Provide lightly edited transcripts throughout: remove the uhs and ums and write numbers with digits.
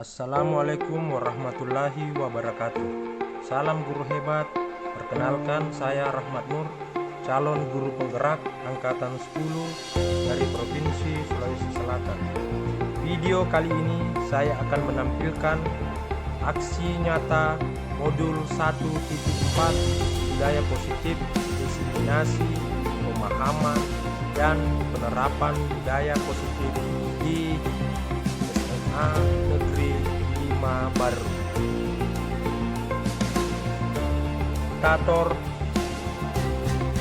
Assalamualaikum warahmatullahi wabarakatuh. Salam guru hebat. Perkenalkan, saya Rahmat Nur, calon guru penggerak angkatan 10 dari Provinsi Sulawesi Selatan. Video kali ini saya akan menampilkan aksi nyata modul 1.4 budaya positif, diseminasi, pemahaman, dan penerapan budaya positif di SMA Negeri 5 Baru. Tator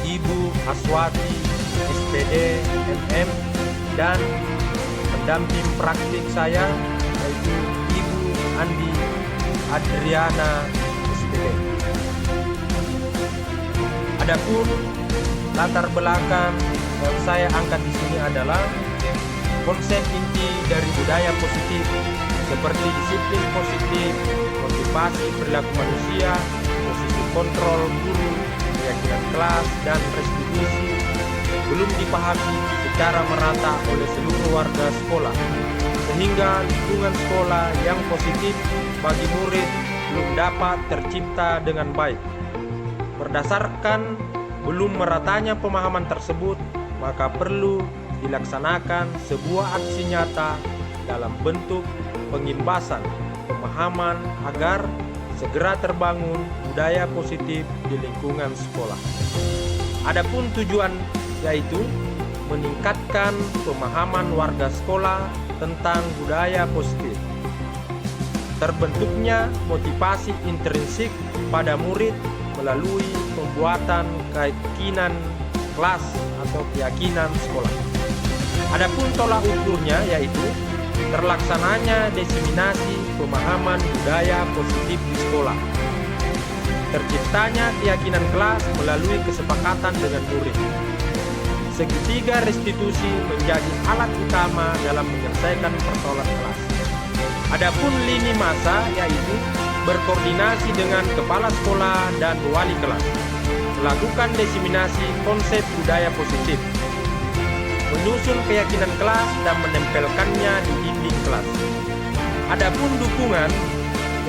Ibu Aswati SPD MM dan pendamping praktik saya yaitu Ibu Andi Adriana SPD. Adapun latar belakang yang saya angkat di sini adalah konsep inti dari budaya positif seperti disiplin positif, motivasi perilaku manusia, posisi kontrol guru, keyakinan kelas, dan restitusi belum dipahami secara merata oleh seluruh warga sekolah, sehingga lingkungan sekolah yang positif bagi murid belum dapat tercipta dengan baik. Berdasarkan belum meratanya pemahaman tersebut, maka perlu dilaksanakan sebuah aksi nyata dalam bentuk pengimbasan pemahaman agar segera terbangun budaya positif di lingkungan sekolah. Adapun tujuan yaitu meningkatkan pemahaman warga sekolah tentang budaya positif. Terbentuknya motivasi intrinsik pada murid melalui pembuatan keyakinan kelas atau keyakinan sekolah. Adapun tolak ukurnya yaitu terlaksananya diseminasi pemahaman budaya positif di sekolah. Terciptanya keyakinan kelas melalui kesepakatan dengan murid. Segitiga restitusi menjadi alat utama dalam menyelesaikan persoalan kelas. Adapun lini masa yaitu berkoordinasi dengan kepala sekolah dan wali kelas, melakukan diseminasi konsep budaya positif, menyusun keyakinan kelas dan menempelkannya di dinding kelas. Adapun dukungan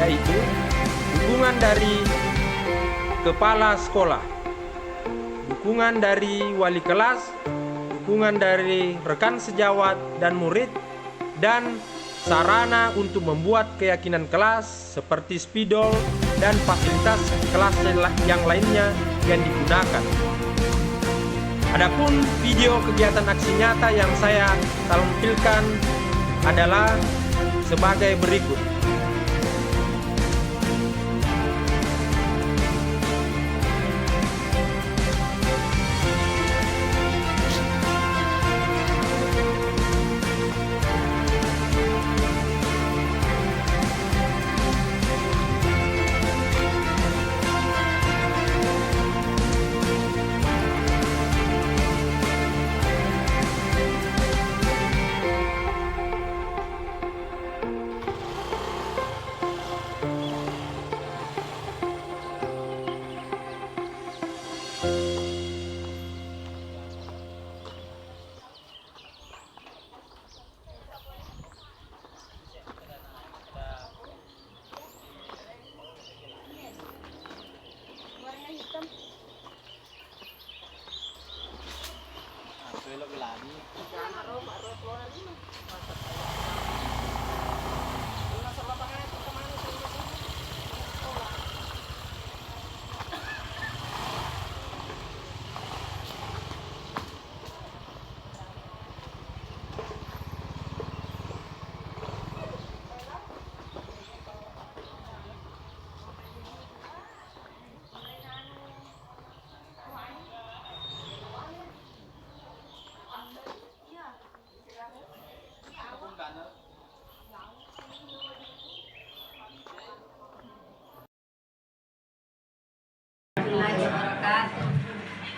yaitu dukungan dari kepala sekolah, dukungan dari wali kelas, dukungan dari rekan sejawat dan murid, dan sarana untuk membuat keyakinan kelas seperti spidol dan fasilitas kelas yang lainnya yang digunakan. Adapun video kegiatan aksi nyata yang saya tampilkan adalah sebagai berikut.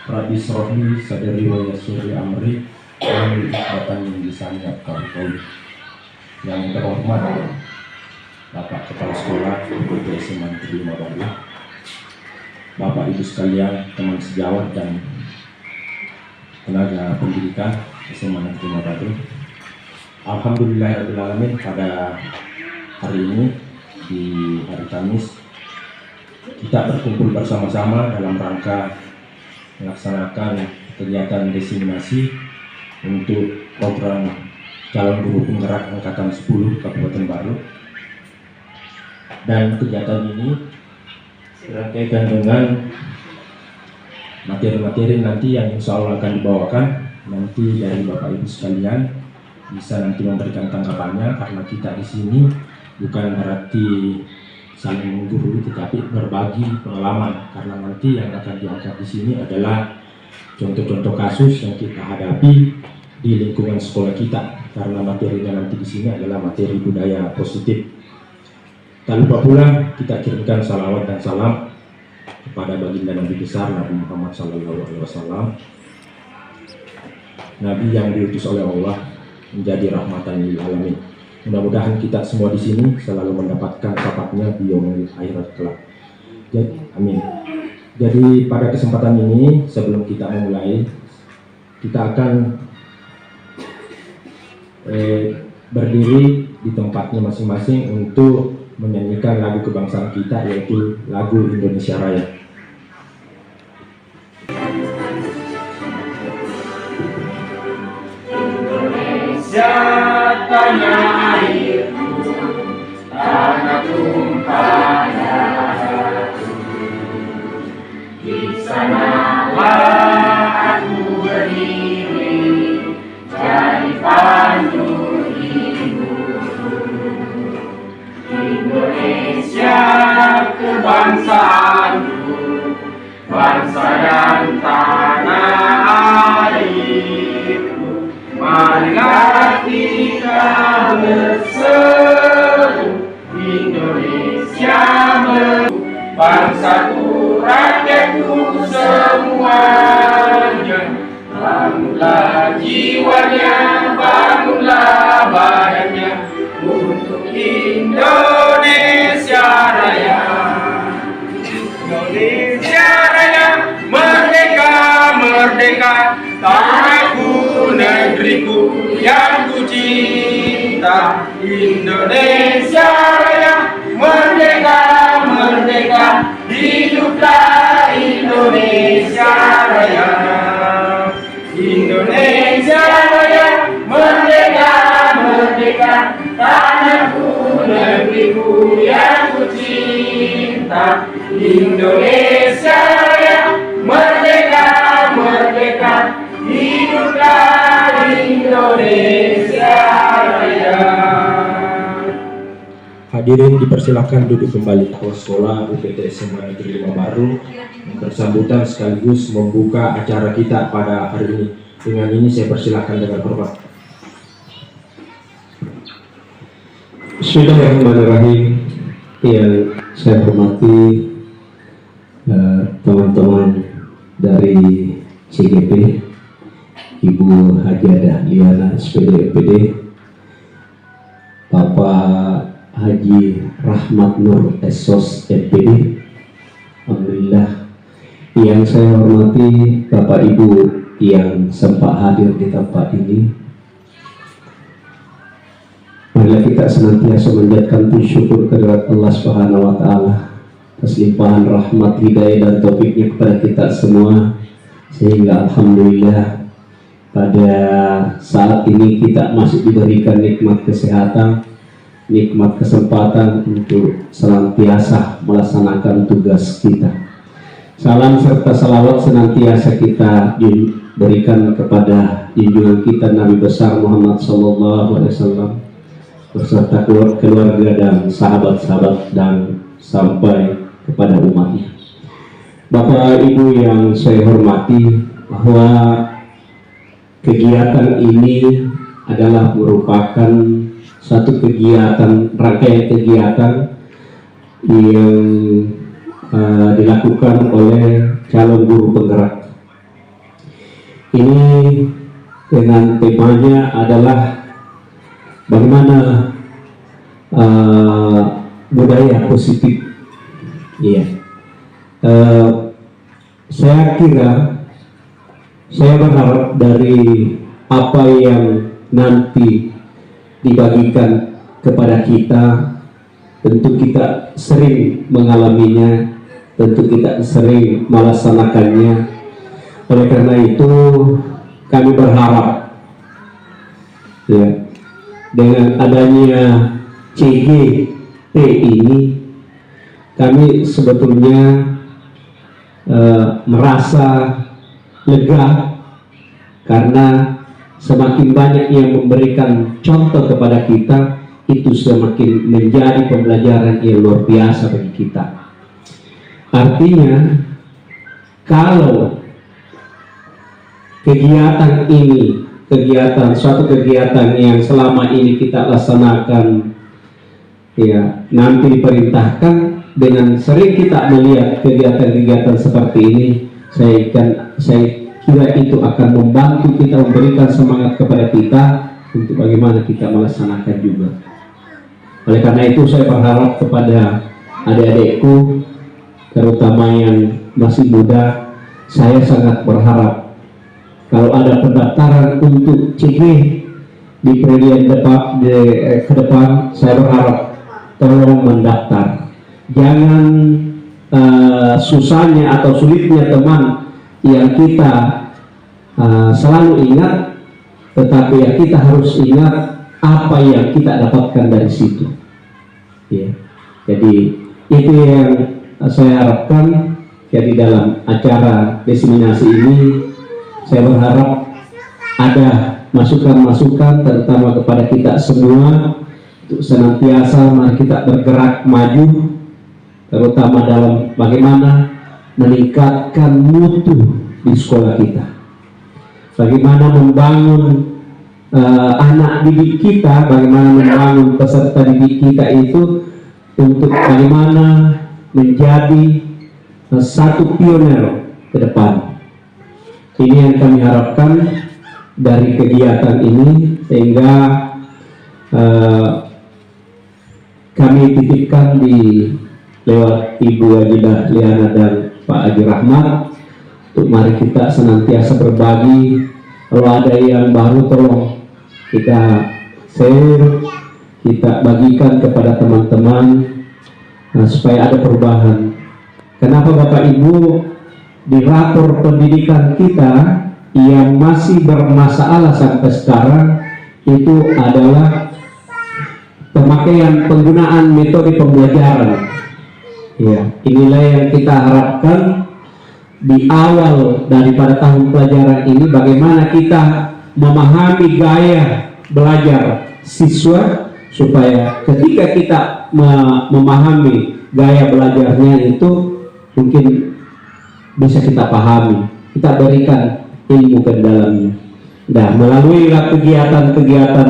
Radis Rohmi Sadari Waya Suri Amri yang ikatan yang disanya Kartol. Yang terhormat Bapak Kepala Sekolah Guru SMA Negeri 5 Baru, Bapak Ibu sekalian, teman sejawat dan tenaga pendidikan SMA Negeri 5 Baru. Alhamdulillahirrahmanirrahim, pada hari ini di hari Kamis kita berkumpul bersama-sama dalam rangka melaksanakan kegiatan diseminasi untuk program calon guru penggerak angkatan 10 Kabupaten Baru. Dan kegiatan ini dirangkaikan dengan materi-materi nanti yang insya Allah akan dibawakan nanti dari Bapak Ibu sekalian, bisa nanti memberikan tanggapannya, karena kita di sini bukan berarti saling menggurui tetapi berbagi pengalaman, karena nanti yang akan diangkat di sini adalah contoh-contoh kasus yang kita hadapi di lingkungan sekolah kita, karena materinya nanti di sini adalah materi budaya positif. Tak lupa pula kita kirimkan salawat dan salam kepada baginda Nabi besar Nabi Muhammad SAW, Nabi yang diutus oleh Allah menjadi rahmatan lil alamin. Mudah-mudahan kita semua di sini selalu mendapatkan syafaatnya di yaumil akhirat kelak. Amin. Jadi pada kesempatan ini sebelum kita memulai, kita akan berdiri di tempatnya masing-masing untuk menyanyikan lagu kebangsaan kita, yaitu lagu Indonesia Raya. Indonesia tanah airku, tanah tumpah darahku, di sanalah aku berdiri, jadi pandu hidupku. Indonesia kebangsaanku, bangsa dan tanah airku. Marilah kita berseru, Indonesia bangsaku, rakyatku semuanya. Bangunlah jiwanya, bangunlah badannya untuk Indonesia Raya. Indonesia Raya, merdeka, merdeka, tanahku, negeriku yang ku cinta. Indonesia Raya, merdeka, merdeka, hiduplah Indonesia Raya. Indonesia Raya, merdeka, merdeka, tanahku, negeriku yang ku cinta. Indonesia Raya, merdeka, merdeka, hiduplah Indonesia Raya. Hadirin dipersilakan duduk kembali. Kepala Sekolah UPT SMA Negeri 5 Baru yang bersangkutan sekaligus membuka acara kita pada hari ini. Dengan ini saya persilakan dengan hormat. Bismillahirrahmanirrahim. Yang saya hormati teman-teman dari CGP, Ibu Haji Dahliana SPD MPD, Bapak Haji Rahmat Nur SOS MPD. Alhamdulillah. Yang saya hormati Bapak Ibu yang sempat hadir di tempat ini. Marilah kita senantiasa menjadikan syukur kehadirat Allah Subhanahu wa taala atas limpahan rahmat, hidayah dan taufiknya kepada kita semua, sehingga alhamdulillah pada saat ini kita masih diberikan nikmat kesehatan, nikmat kesempatan untuk senantiasa melaksanakan tugas kita. Salam serta salawat senantiasa kita diberikan kepada junjungan kita Nabi besar Muhammad SAW beserta keluarga dan sahabat-sahabat dan sampai kepada umatnya. Bapak Ibu yang saya hormati, bahwa kegiatan ini adalah merupakan satu kegiatan, rangkaian kegiatan yang dilakukan oleh calon guru penggerak. Ini dengan temanya adalah bagaimana budaya positif. Iya. Saya kira, saya berharap dari apa yang nanti dibagikan kepada kita tentu kita sering mengalaminya, tentu kita sering melaksanakannya. Oleh karena itu kami berharap ya, dengan adanya CGT ini kami sebetulnya merasa lega karena semakin banyak yang memberikan contoh kepada kita, itu semakin menjadi pembelajaran yang luar biasa bagi kita. Artinya kalau kegiatan ini, suatu kegiatan yang selama ini kita laksanakan ya, nanti diperintahkan, dengan sering kita melihat kegiatan-kegiatan seperti ini, saya kira itu akan membantu kita, memberikan semangat kepada kita untuk bagaimana kita melaksanakan juga. Oleh karena itu saya berharap kepada adik-adikku, terutama yang masih muda, saya sangat berharap kalau ada pendaftaran untuk CG di periode ke depan, saya berharap tolong mendaftar. Jangan susahnya atau sulitnya teman yang kita selalu ingat, tetapi yang kita harus ingat apa yang kita dapatkan dari situ. Ya. Jadi itu yang saya harapkan. Jadi dalam acara diseminasi ini, saya berharap ada masukan-masukan terutama kepada kita semua untuk senantiasa mari kita bergerak maju, terutama dalam bagaimana meningkatkan mutu di sekolah kita, bagaimana membangun anak didik kita, bagaimana membangun peserta didik kita itu untuk bagaimana menjadi satu pioner ke depan. Ini yang kami harapkan dari kegiatan ini, sehingga kami titipkan di lewat Ibu Wajidah Liana dan Pak Haji Rahmat untuk mari kita senantiasa berbagi. Kalau ada yang baru tolong kita share, kita bagikan kepada teman-teman supaya ada perubahan. Kenapa Bapak Ibu di rapor pendidikan kita yang masih bermasalah sampai sekarang itu adalah pemakaian penggunaan metode pembelajaran. Ya, inilah yang kita harapkan di awal daripada tahun pelajaran ini, bagaimana kita memahami gaya belajar siswa supaya ketika kita memahami gaya belajarnya itu mungkin bisa kita pahami, kita berikan ilmu ke dalamnya. Nah, melalui kegiatan-kegiatan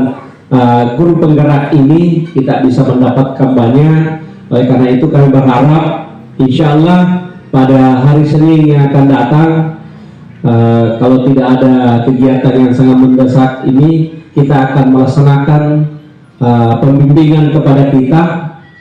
guru penggerak ini kita bisa mendapatkan banyak. Oleh karena itu kami berharap insya Allah pada hari Senin yang akan datang, kalau tidak ada kegiatan yang sangat mendesak ini, kita akan melaksanakan pembimbingan kepada kita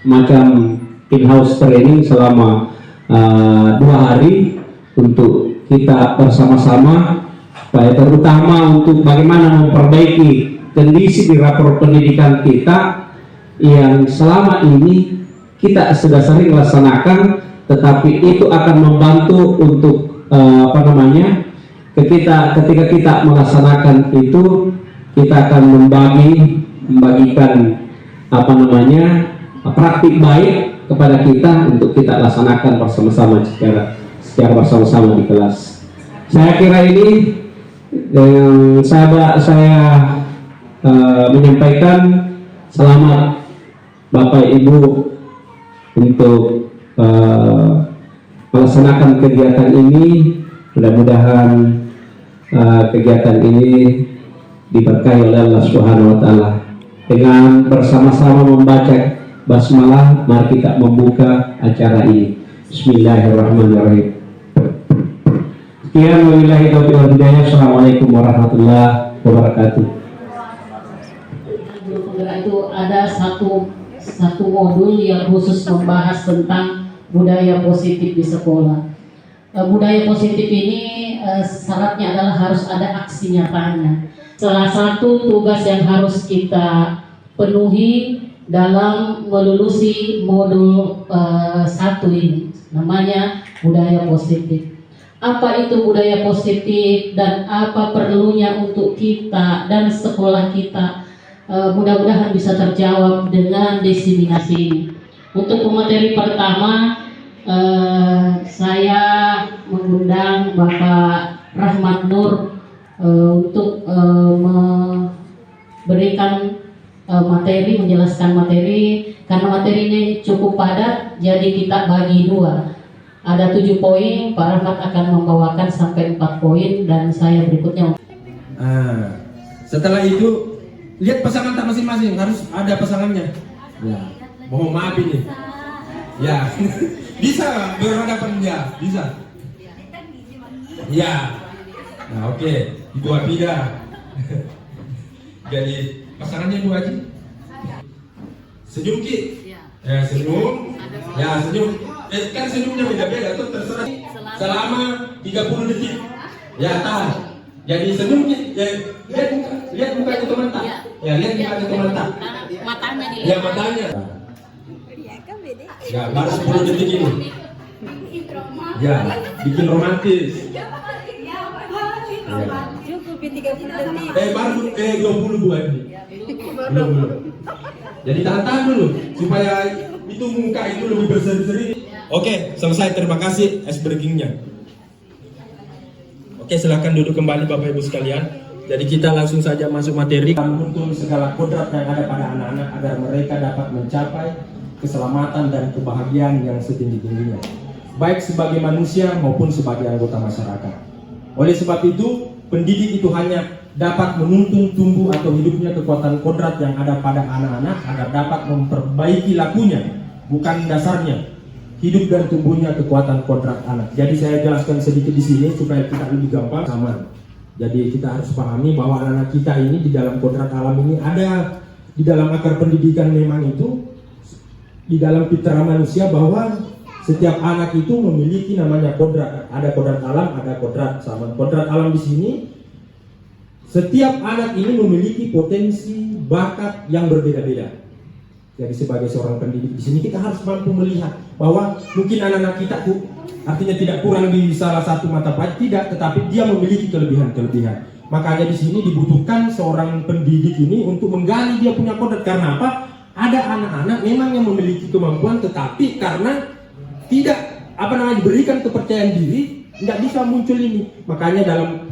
macam in-house training selama 2 hari untuk kita bersama-sama, supaya terutama untuk bagaimana memperbaiki kondisi di rapor pendidikan kita yang selama ini kita sudah sering laksanakan, tetapi itu akan membantu untuk ketika kita melaksanakan itu, kita akan membagikan praktik baik kepada kita untuk kita laksanakan bersama-sama secara bersama-sama di kelas. Saya kira ini yang saya menyampaikan. Selamat Bapak Ibu untuk melaksanakan kegiatan ini. Mudah-mudahan kegiatan ini diberkahi oleh Allah Subhanahu wa Ta'ala. Dengan bersama-sama membaca basmalah, mari kita membuka acara ini. Bismillahirrahmanirrahim. Sekian, wabillahi taufiq wal hidayah. Assalamualaikum warahmatullahi wabarakatuh. Itu ada satu modul yang khusus membahas tentang budaya positif di sekolah. Budaya positif ini syaratnya adalah harus ada aksi nyatanya. Salah satu tugas yang harus kita penuhi dalam melulusi modul 1 ini, namanya budaya positif. Apa itu budaya positif dan apa perlunya untuk kita dan sekolah kita, mudah-mudahan bisa terjawab dengan diseminasi ini. Untuk pemateri pertama, saya mengundang Bapak Rahmat Nur untuk memberikan materi, menjelaskan materi. Karena materi ini cukup padat, jadi kita bagi 2. Ada 7 poin, Pak Rahmat akan membawakan sampai 4 poin dan saya berikutnya. Setelah itu lihat pasangan tak masing-masing, harus ada pasangannya. Ya, mohon maaf ini. Ya, bisa berhadapan ya, bisa. Ya, nah oke, Ibu Abida. Jadi pasangannya Ibu Haji. Senyum Ki. Ya senyum. Ya senyum. Kan senyumnya beda-beda tuh, terserah. Selama 30 detik. Ya tahan. Jadi senyum Ki. Lihat muka itu teman tak. Ya lihat muka itu teman tak. Matanya dilihat. Ya matanya. Ya baru 10 detik ini. Ya bikin romantis. Ya. Cukup 30 detik. Baru 20 bulan ini. Belum. Jadi tahan dulu supaya itu muka itu lebih berseri-seri. Oke, selesai. Terima kasih icebergingnya. Oke, silahkan duduk kembali Bapak Ibu sekalian. Jadi kita langsung saja masuk materi. Menuntun segala kodrat yang ada pada anak-anak agar mereka dapat mencapai keselamatan dan kebahagiaan yang setinggi-tingginya, baik sebagai manusia maupun sebagai anggota masyarakat. Oleh sebab itu, pendidik itu hanya dapat menuntun tumbuh atau hidupnya kekuatan kodrat yang ada pada anak-anak agar dapat memperbaiki lakunya, bukan dasarnya. Hidup dan tumbuhnya kekuatan kodrat anak. Jadi saya jelaskan sedikit di sini supaya kita lebih gampang sama. Jadi kita harus pahami bahwa anak-anak kita ini di dalam kodrat alam ini ada di dalam akar pendidikan memang itu di dalam fitrah manusia bahwa setiap anak itu memiliki namanya kodrat. Ada kodrat alam, ada kodrat sama. Kodrat alam di sini setiap anak ini memiliki potensi bakat yang berbeda-beda. Jadi sebagai seorang pendidik di sini kita harus mampu melihat bahwa mungkin anak-anak kita artinya tidak kurang di salah satu mata pelajaran, tidak, tetapi dia memiliki kelebihan-kelebihan. Makanya di sini dibutuhkan seorang pendidik ini untuk menggali dia punya kodrat. Karena apa? Ada anak-anak memang yang memiliki kemampuan, tetapi karena tidak diberikan kepercayaan diri, tidak bisa muncul ini. Makanya dalam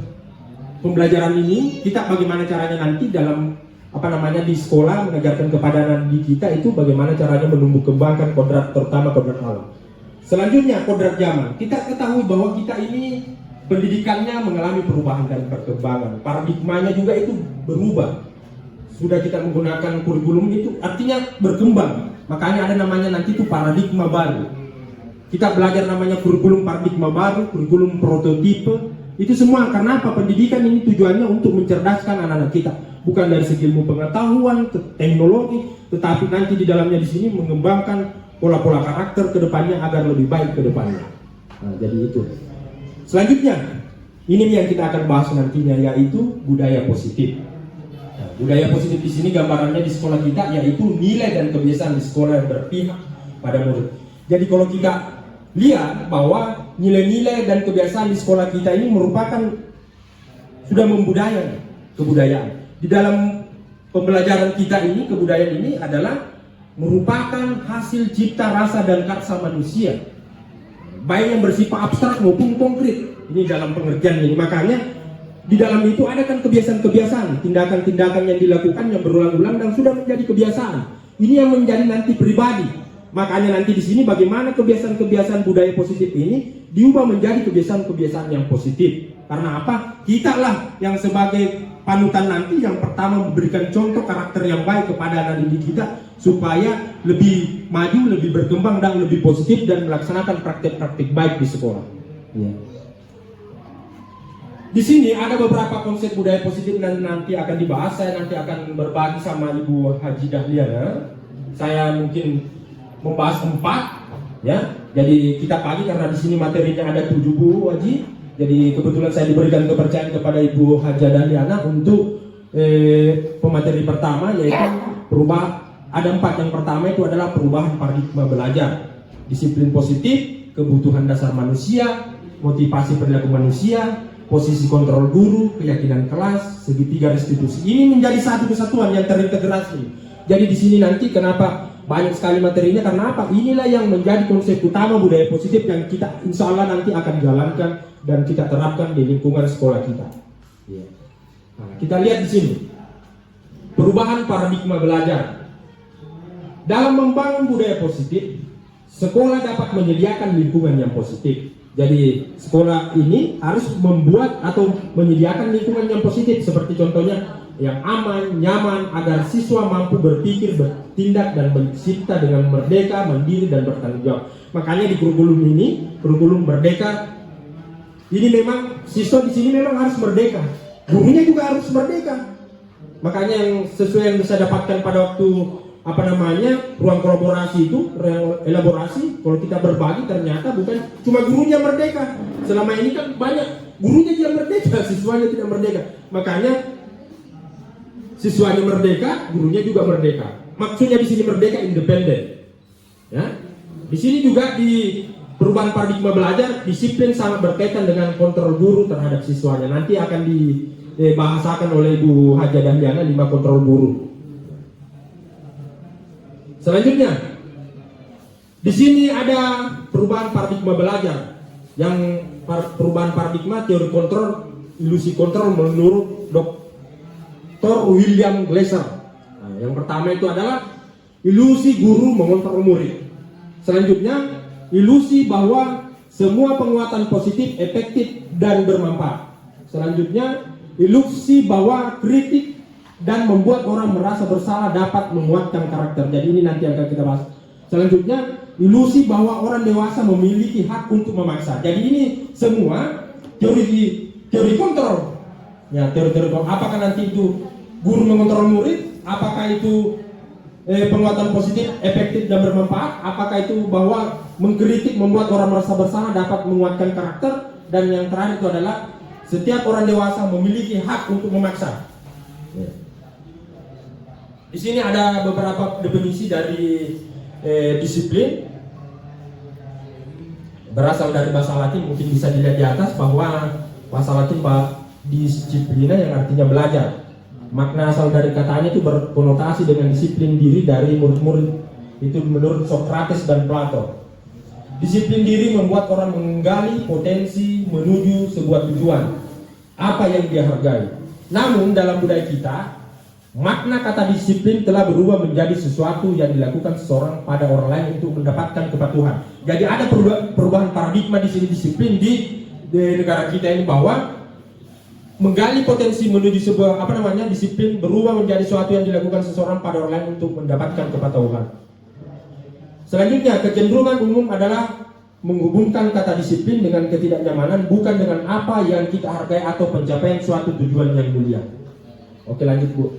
pembelajaran ini kita bagaimana caranya nanti dalam di sekolah mengajarkan kepada anak kita itu bagaimana caranya menumbuh kembangkan kodrat, terutama kodrat alam. Selanjutnya kodrat zaman. Kita ketahui bahwa kita ini pendidikannya mengalami perubahan dan perkembangan. Paradigmanya juga itu berubah. Sudah kita menggunakan kurikulum itu artinya berkembang. Makanya ada namanya nanti itu paradigma baru. Kita belajar namanya kurikulum paradigma baru, kurikulum prototipe. Itu semua karena apa? Pendidikan ini tujuannya untuk mencerdaskan anak-anak kita. Bukan dari segi ilmu pengetahuan, teknologi, tetapi nanti di dalamnya di sini mengembangkan pola-pola karakter ke depannya agar lebih baik ke depannya. Nah, jadi itu. Selanjutnya, ini yang kita akan bahas nantinya yaitu budaya positif. Nah, budaya positif di sini gambarannya di sekolah kita yaitu nilai dan kebiasaan di sekolah yang berpihak pada murid. Jadi kalau kita lihat bahwa nilai-nilai dan kebiasaan di sekolah kita ini merupakan sudah membudaya kebudayaan. Di dalam pembelajaran kita ini, kebudayaan ini adalah merupakan hasil cipta rasa dan karsa manusia, baik yang bersifat abstrak maupun konkret. Ini dalam pengertian ini. Makanya di dalam itu ada kan kebiasaan-kebiasaan, tindakan-tindakan yang dilakukan yang berulang-ulang dan sudah menjadi kebiasaan. Ini yang menjadi nanti pribadi. Makanya nanti di sini bagaimana kebiasaan-kebiasaan budaya positif ini diubah menjadi kebiasaan-kebiasaan yang positif. Karena apa? Kita lah yang sebagai panutan nanti yang pertama memberikan contoh karakter yang baik kepada anak didik kita supaya lebih maju, lebih berkembang dan lebih positif dan melaksanakan praktik-praktik baik di sekolah. Ya. Di sini ada beberapa konsep budaya positif dan nanti akan dibahas. Saya nanti akan berbagi sama Ibu Haji Dahliana. Saya mungkin membahas 4, ya. Jadi kita pagi karena di sini materinya ada 7 Bu Haji. Jadi kebetulan saya diberikan kepercayaan kepada Ibu Haji Dahliana untuk pemateri pertama yaitu ada 4. Yang pertama itu adalah perubahan paradigma belajar, disiplin positif, kebutuhan dasar manusia, motivasi perilaku manusia, posisi kontrol guru, keyakinan kelas, segitiga restitusi. Ini menjadi satu kesatuan yang terintegrasi. Jadi di sini nanti kenapa banyak sekali materinya, karena apa? Inilah yang menjadi konsep utama budaya positif yang kita insya Allah nanti akan jalankan dan kita terapkan di lingkungan sekolah kita. Nah, kita lihat di sini perubahan paradigma belajar. Dalam membangun budaya positif, sekolah dapat menyediakan lingkungan yang positif. Jadi sekolah ini harus membuat atau menyediakan lingkungan yang positif, seperti contohnya yang aman, nyaman, agar siswa mampu berpikir, bertindak, dan mencipta dengan merdeka, mandiri, dan bertanggung jawab. Makanya di kurikulum ini, kurikulum merdeka, ini memang siswa di sini memang harus merdeka, gurunya juga harus merdeka. Makanya yang sesuai yang bisa dapatkan pada waktu ruang kolaborasi itu, elaborasi, kalau kita berbagi ternyata bukan cuma gurunya merdeka. Selama ini kan banyak gurunya yang merdeka, siswanya tidak merdeka. Makanya siswanya merdeka, gurunya juga merdeka. Maksudnya di sini merdeka independen. Ya. Di sini juga di perubahan paradigma belajar, disiplin sangat berkaitan dengan kontrol guru terhadap siswanya. Nanti akan dibahasakan oleh Ibu Haja Dahliana 5 kontrol guru. Selanjutnya, di sini ada perubahan paradigma belajar. Yang perubahan paradigma teori kontrol, ilusi kontrol menurut Dr. William Glasser. Nah, yang pertama itu adalah ilusi guru mengontrol murid. Selanjutnya, ilusi bahwa semua penguatan positif efektif dan bermanfaat. Selanjutnya, ilusi bahwa kritik dan membuat orang merasa bersalah dapat menguatkan karakter. Jadi ini nanti akan kita bahas. Selanjutnya, ilusi bahwa orang dewasa memiliki hak untuk memaksa. Jadi ini semua teori kontrol. Ya, teori kontrol. Apakah nanti itu guru mengontrol murid? Apakah itu penguatan positif efektif dan bermanfaat? Apakah itu bahwa mengkritik membuat orang merasa bersalah dapat menguatkan karakter? Dan yang terakhir itu adalah setiap orang dewasa memiliki hak untuk memaksa. Ya. Di sini ada beberapa definisi dari disiplin, berasal dari bahasa Latin, mungkin bisa dilihat di atas bahwa bahasa Latin disiplina yang artinya belajar. Makna asal dari katanya itu berkonotasi dengan disiplin diri dari murid-murid. Itu menurut Socrates dan Plato. Disiplin diri membuat orang menggali potensi menuju sebuah tujuan, apa yang dia hargai. Namun dalam budaya kita, makna kata disiplin telah berubah menjadi sesuatu yang dilakukan seseorang pada orang lain untuk mendapatkan kepatuhan. Jadi ada perubahan paradigma di sini disiplin di negara kita ini, bahwa menggali potensi menuju sebuah disiplin berubah menjadi sesuatu yang dilakukan seseorang pada orang lain untuk mendapatkan kepatuhan. Selanjutnya, kecenderungan umum adalah menghubungkan kata disiplin dengan ketidaknyamanan, bukan dengan apa yang kita hargai atau pencapaian suatu tujuan yang mulia. Oke, lanjut Bu.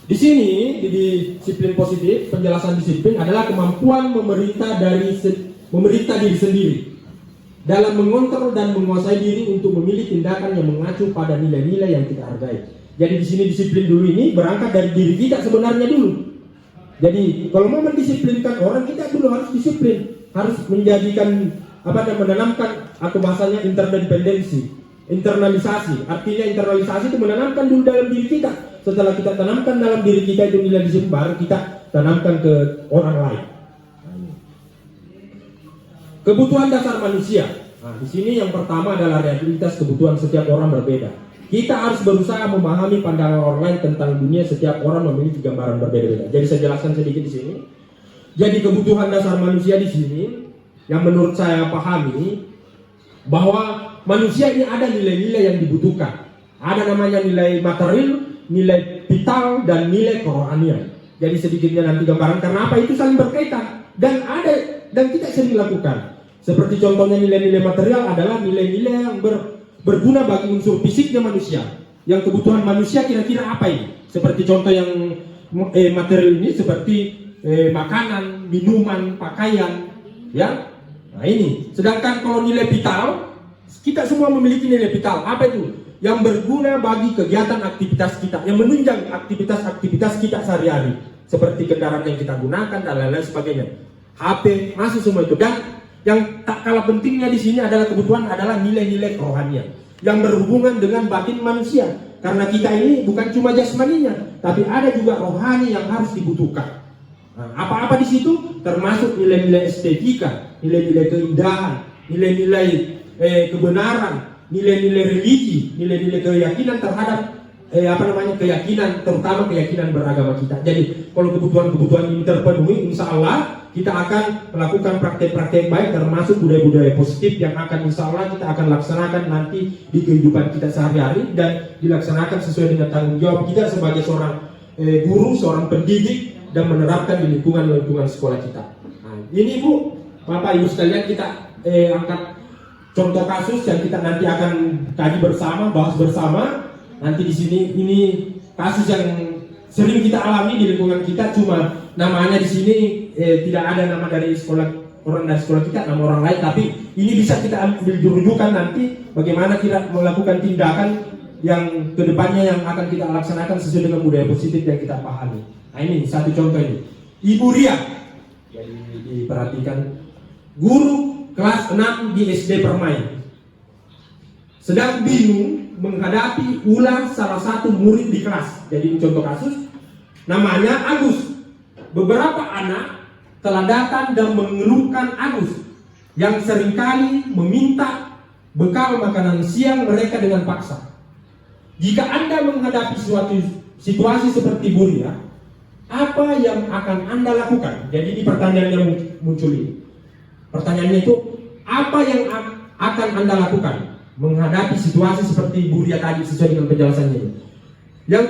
Di sini di disiplin positif, penjelasan disiplin adalah kemampuan memerintah diri sendiri dalam mengontrol dan menguasai diri untuk memilih tindakan yang mengacu pada nilai-nilai yang kita hargai. Jadi di sini disiplin dulu ini berangkat dari diri kita sebenarnya dulu. Jadi kalau mau mendisiplinkan orang, kita dulu harus disiplin, harus menjadikan menanamkan atau bahasanya interdependensi, internalisasi. Artinya internalisasi itu menanamkan dulu dalam diri kita. Setelah kita tanamkan dalam diri kita itu nilai disiplin, baru kita tanamkan ke orang lain. Kebutuhan dasar manusia. Nah, di sini yang pertama adalah realitas kebutuhan setiap orang berbeda. Kita harus berusaha memahami pandangan orang lain tentang dunia. Setiap orang memiliki gambaran berbeda-beda. Jadi saya jelaskan sedikit di sini. Jadi kebutuhan dasar manusia di sini yang menurut saya pahami bahwa manusia ini ada nilai-nilai yang dibutuhkan. Ada namanya nilai material, nilai vital, dan nilai kerohanian. Jadi sedikitnya nanti gambaran karena apa itu saling berkaitan dan kita sering lakukan. Seperti contohnya nilai-nilai material adalah nilai-nilai yang berguna bagi unsur fisiknya manusia. Yang kebutuhan manusia kira-kira apa ini? Seperti contoh yang material ini seperti makanan, minuman, pakaian, ya. Nah ini. Sedangkan kalau nilai vital, kita semua memiliki nilai vital. Apa itu? Yang berguna bagi kegiatan aktivitas kita, yang menunjang aktivitas-aktivitas kita sehari-hari. seperti kendaraan yang kita gunakan dan lain-lain sebagainya. HP masuk semua itu. Dan yang tak kalah pentingnya di sini adalah kebutuhan adalah nilai-nilai kerohanian yang berhubungan dengan batin manusia. Karena kita ini bukan cuma jasmaninya, tapi ada juga rohani yang harus dibutuhkan. Nah, apa-apa di situ termasuk nilai-nilai estetika, nilai-nilai keindahan, nilai-nilai kebenaran, nilai-nilai religi, nilai-nilai keyakinan terhadap keyakinan, terutama keyakinan beragama kita. Jadi kalau kebutuhan-kebutuhan ini terpenuhi, insya Allah kita akan melakukan praktek-praktek baik, termasuk budaya-budaya positif yang akan insya Allah kita akan laksanakan nanti di kehidupan kita sehari-hari dan dilaksanakan sesuai dengan tanggung jawab kita sebagai seorang guru, seorang pendidik, dan menerapkan di lingkungan sekolah kita. Nah, ini Bu, Bapak Ibu sekalian, kita angkat contoh kasus yang kita nanti akan kaji bersama, bahas bersama. Nanti di sini ini kasus yang sering kita alami di lingkungan kita, cuma namanya di sini tidak ada nama dari orang dari sekolah kita, nama orang lain, tapi ini bisa kita ambil rujukan nanti bagaimana kita melakukan tindakan yang kedepannya yang akan kita laksanakan sesuai dengan budaya positif yang kita pahami. Nah, ini satu contoh ini. Ibu Ria, jadi diperhatikan, guru kelas 6 di SD Permai, sedang bingung menghadapi ulah salah satu murid di kelas. Jadi contoh kasus, namanya Agus. Beberapa anak telah datang dan mengeluhkan Agus yang seringkali meminta bekal makanan siang mereka dengan paksa. Jika Anda menghadapi suatu situasi seperti Bu Ria, apa yang akan Anda lakukan? Jadi di pertanyaan yang muncul ini, pertanyaannya itu, apa yang akan Anda lakukan menghadapi situasi seperti Bu Ria tadi sesuai dengan penjelasannya ini? Yang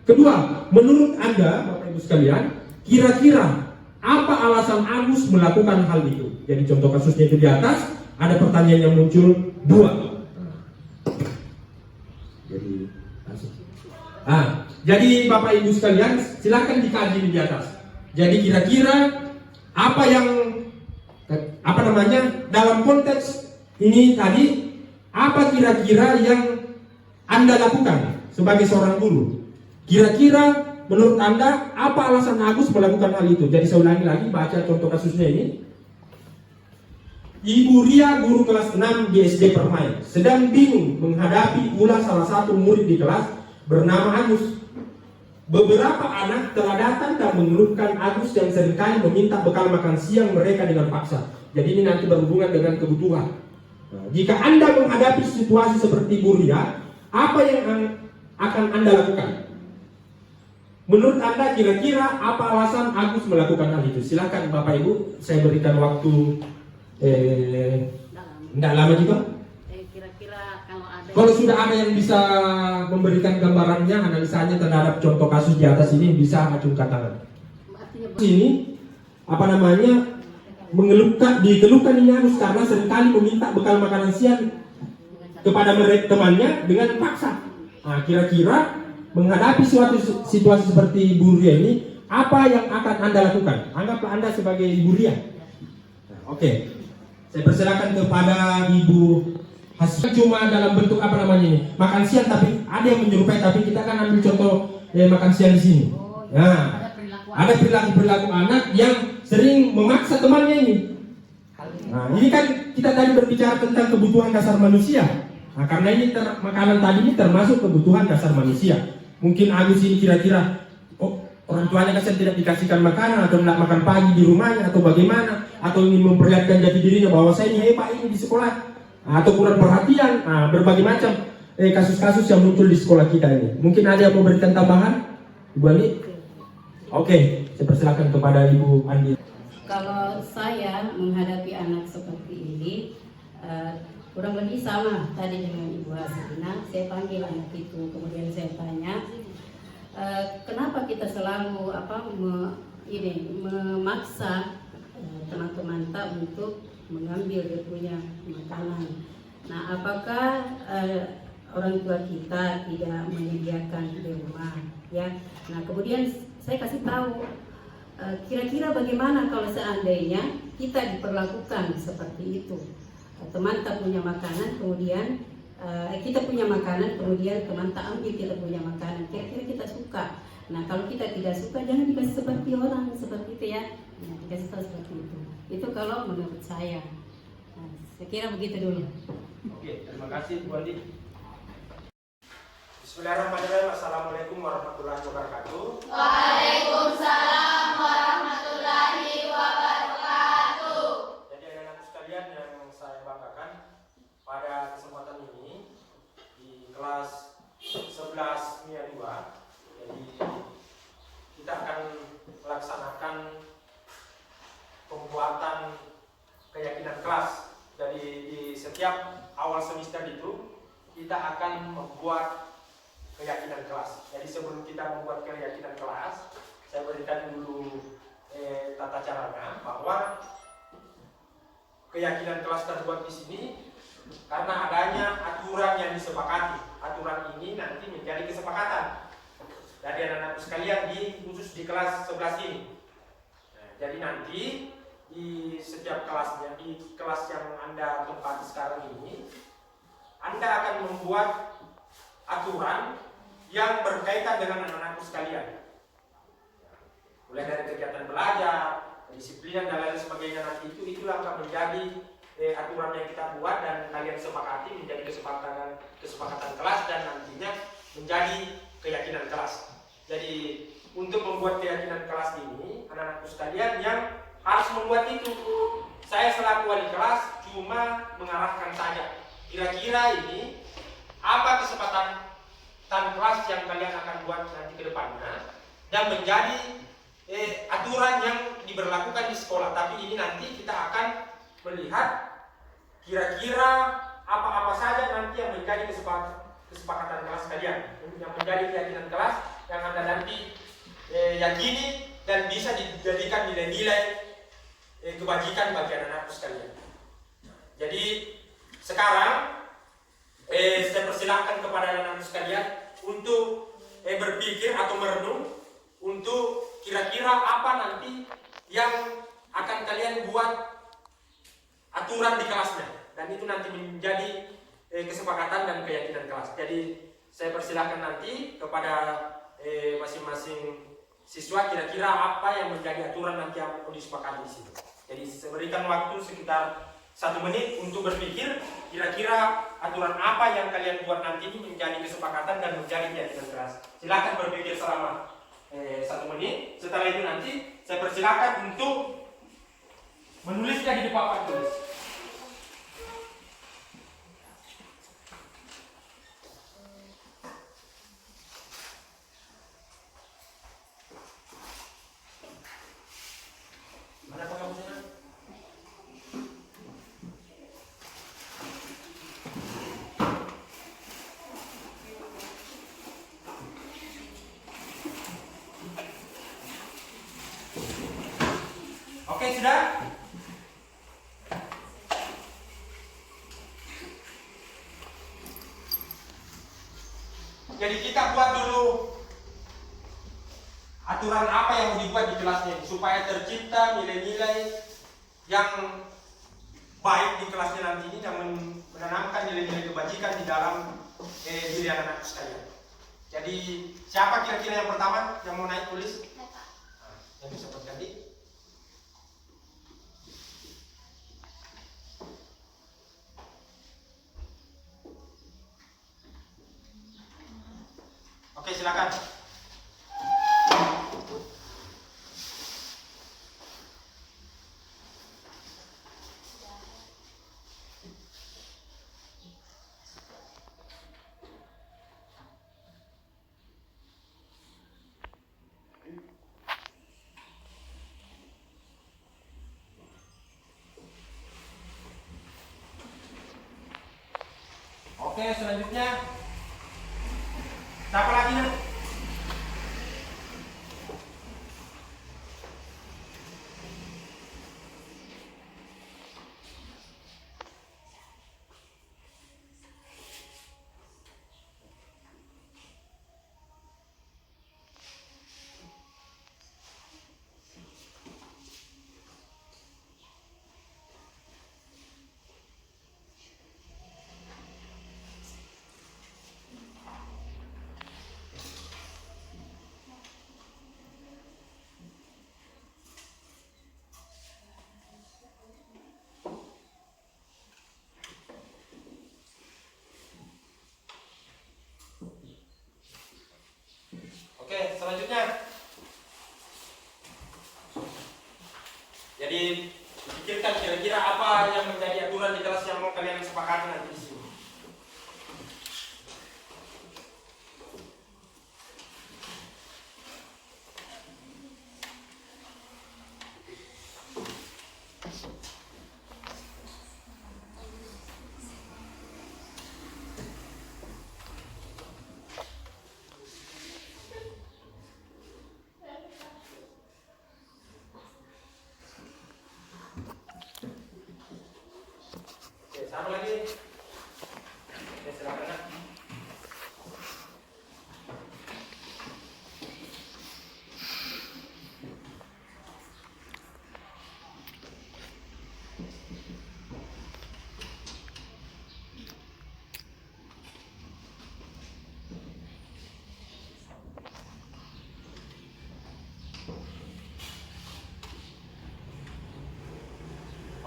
kedua, menurut Anda, Bapak Ibu sekalian, kira-kira apa alasan Agus melakukan hal itu? Jadi contoh kasusnya itu di atas, ada pertanyaan yang muncul dua. Jadi Bapak Ibu sekalian, silakan dikaji di atas. Jadi kira-kira apa yang dalam konteks ini tadi, apa kira-kira yang Anda lakukan sebagai seorang guru? Kira-kira menurut Anda apa alasan Agus melakukan hal itu? Jadi saya ulangi lagi, baca contoh kasusnya ini. Ibu Ria, guru kelas 6 di SD Permai, sedang bingung menghadapi ulah salah satu murid di kelas bernama Agus. Beberapa anak telah datang dan mengeluhkan Agus yang seringkali meminta bekal makan siang mereka dengan paksa. Jadi ini nanti berhubungan dengan kebutuhan. Nah, jika Anda menghadapi situasi seperti Bu Ria, apa yang akan Anda lakukan? Menurut Anda kira-kira apa alasan Agus melakukan hal itu? Silakan Bapak Ibu, saya berikan waktu tidak lama juga. Kira-kira kalau sudah ada yang bisa memberikan gambarannya, analisanya terhadap contoh kasus di atas ini, bisa acungkan tangan. Ini dikeluhkan ini Agus karena seringkali meminta bekal makanan siang kepada temannya dengan paksa. Nah, kira-kira menghadapi suatu situasi seperti Ibu Ria ini, apa yang akan Anda lakukan? Anggaplah Anda sebagai Ibu Ria. Nah, oke, saya persilakan kepada Ibu Hasil. Cuma dalam bentuk makan siang, tapi ada yang menyerupai, tapi kita kan ambil contoh makan siang di sini. Nah, ada perilaku anak yang sering memaksa temannya ini. Nah, ini kan kita tadi berbicara tentang kebutuhan dasar manusia. Nah, karena ini makanan tadi ini termasuk kebutuhan dasar manusia. Mungkin Agus ini kira-kira orang tuanya kan tidak dikasihkan makanan, atau tidak makan pagi di rumahnya, atau bagaimana, atau ingin memperlihatkan jati dirinya bahwa saya ini hebat ini di sekolah, atau kurang perhatian. Nah, berbagai macam kasus-kasus yang muncul di sekolah kita ini. Mungkin ada yang memberikan tambahan, Ibu Andi? Oke, saya persilakan kepada Ibu Andi. Kalau saya menghadapi anak seperti ini, kurang lebih sama tadi dengan Ibu Hasina. Saya panggil anak itu, kemudian saya tanya, kenapa kita selalu memaksa teman-teman tak untuk mengambil dia punya makanan. Nah, apakah orang tua kita tidak menyediakan di rumah, ya? Nah, kemudian saya kasih tahu, kira-kira bagaimana kalau seandainya kita diperlakukan seperti itu? Teman tak punya makanan, kemudian kita punya makanan, kemudian teman tak ambil kita punya makanan. Kira-kira kita suka. Nah kalau kita tidak suka jangan dikasih seperti orang seperti itu ya. Nah, dikasih tahu seperti itu. Itu kalau menurut saya. Nah, saya kira begitu dulu. Oke, terima kasih Bu Andi. Bismillahirrahmanirrahim. Assalamualaikum warahmatullahi wabarakatuh. Waalaikumsalam warahmatullahi wabarakatuh. Jadi anak-anak sekalian yang saya banggakan, pada kesempatan ini di kelas 11 MIA 2, jadi kita akan melaksanakan pembuatan keyakinan kelas. Jadi di setiap awal semester itu kita akan membuat keyakinan kelas. Jadi sebelum kita membuat keyakinan kelas, saya berikan dulu tata caranya, bahwa keyakinan kelas terbuat di sini karena adanya aturan yang disepakati. Aturan ini nanti menjadi kesepakatan dari anak-anak sekalian khusus di kelas 11 ini. Nah, jadi nanti di setiap kelasnya, di kelas yang Anda tempati sekarang ini, Anda akan membuat aturan yang berkaitan dengan anak-anak sekalian. Mulai dari kegiatan belajar, kedisiplinan dan lain sebagainya, nanti itu akan menjadi aturan yang kita buat dan kalian sepakati menjadi kesepakatan kelas dan nantinya menjadi keyakinan kelas. Jadi untuk membuat keyakinan kelas ini, anak-anakku sekalian yang harus membuat itu, saya selaku wali kelas cuma mengarahkan saja. Kira-kira ini apa kesempatan kelas yang kalian akan buat nanti ke depannya dan menjadi aturan yang diberlakukan di sekolah. Tapi ini nanti kita akan melihat kira-kira apa-apa saja nanti yang menjadi kesepakatan kelas kalian, yang menjadi keyakinan kelas yang Anda nanti yakini dan bisa dijadikan nilai-nilai kebajikan bagi anak-anak sekalian. Jadi sekarang saya persilahkan kepada anak-anak sekalian untuk berpikir atau merenung untuk kira-kira apa nanti yang akan kalian buat aturan di kelasnya, dan itu nanti menjadi kesepakatan dan keyakinan kelas. Jadi saya persilahkan nanti kepada masing-masing siswa kira-kira apa yang menjadi aturan nanti yang mau disepakati di sini. Jadi saya berikan waktu sekitar 1 menit untuk berpikir kira-kira aturan apa yang kalian buat nanti ini menjadi kesepakatan dan menjadi keyakinan kelas. Silakan berpikir selama 1 menit. Setelah itu nanti saya persilakan untuk menulisnya di papan tulis. Mana penghapusannya? Oke, sudah? Jadi kita buat dulu aturan apa yang mau dibuat di kelasnya supaya tercipta nilai-nilai yang baik di kelasnya nanti ini dan menanamkan nilai-nilai kebajikan di dalam diri anak-anak sekalian. Jadi siapa kira-kira yang pertama yang mau naik tulis? Yang bisa berganti? Oke, silakan. Oke, selanjutnya siapa lagi nih? selanjutnya. Jadi pikirkan kira-kira apa yang menjadi aturan di kelas yang mau kalian sepakati nanti di sini. Oke, sama lagi. Oke, silakan. Nak.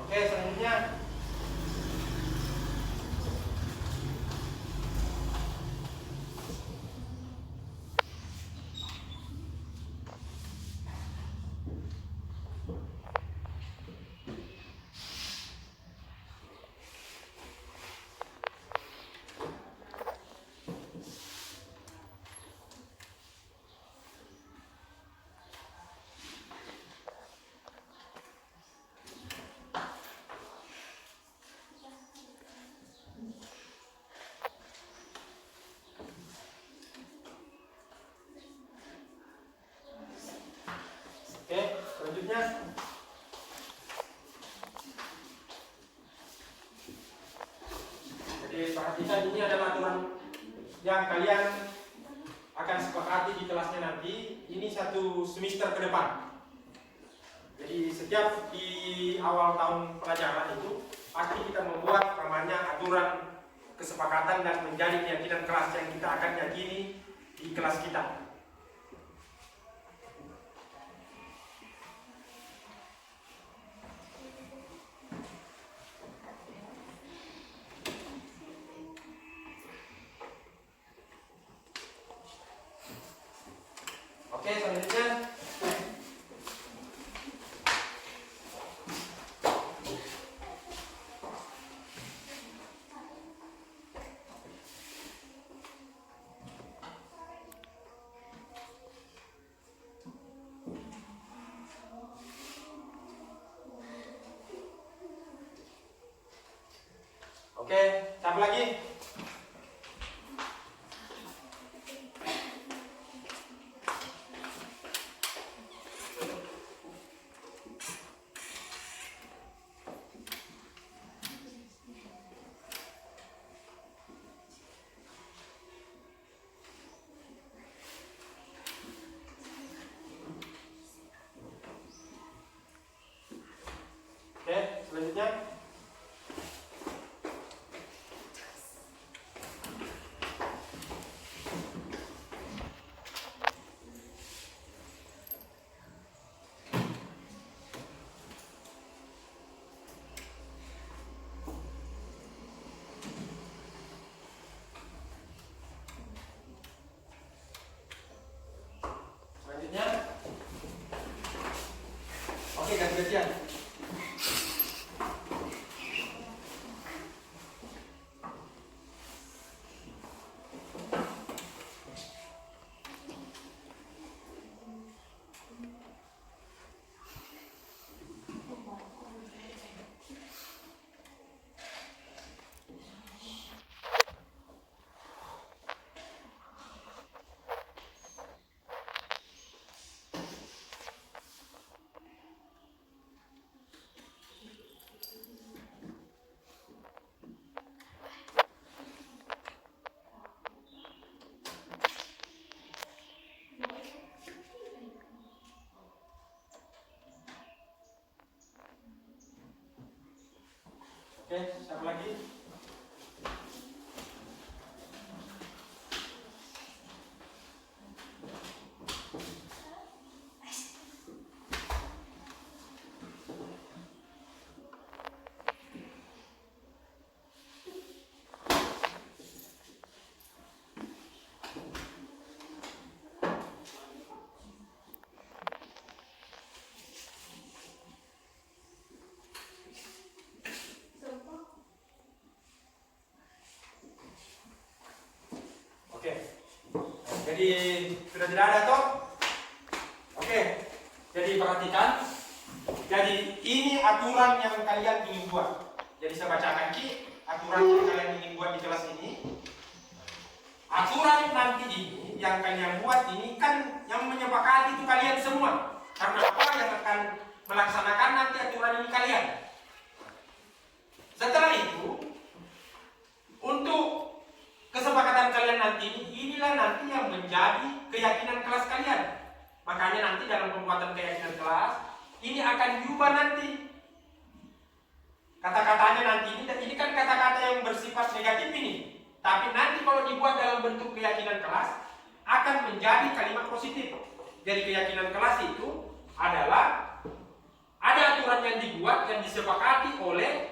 Oke, selanjutnya. Oke, selanjutnya. Jadi perhatikan, ini adalah aturan yang kalian akan sepakati di kelasnya nanti. Ini 1 semester ke depan. Jadi setiap di awal tahun pelajaran itu pasti kita membuat namanya aturan kesepakatan dan menjadi keyakinan kelas yang kita akan yakini di kelas kita. Oke, selanjutnya. Oke, siapa lagi? Oke, selanjutnya. Selanjutnya. Oke, ganti-gantian. Oke, siapa lagi? Jadi sudah tidak ada toh? Oke. Jadi perhatikan. Jadi ini aturan yang kalian ingin buat. Jadi saya bacakan Ki, aturan yang kalian ingin buat di kelas ini. Aturan nanti ini yang kalian buat ini kan yang menyepakati itu kalian semua. Karena apa yang akan melaksanakan nanti aturan ini kalian. Setelah itu, untuk kesepakatan kalian nanti inilah nanti yang menjadi keyakinan kelas kalian. Makanya nanti dalam pembuatan keyakinan kelas ini akan diubah nanti. Kata-katanya nanti ini kan kata-kata yang bersifat negatif ini. Tapi nanti kalau dibuat dalam bentuk keyakinan kelas akan menjadi kalimat positif. Jadi keyakinan kelas itu adalah ada aturan yang dibuat yang disepakati oleh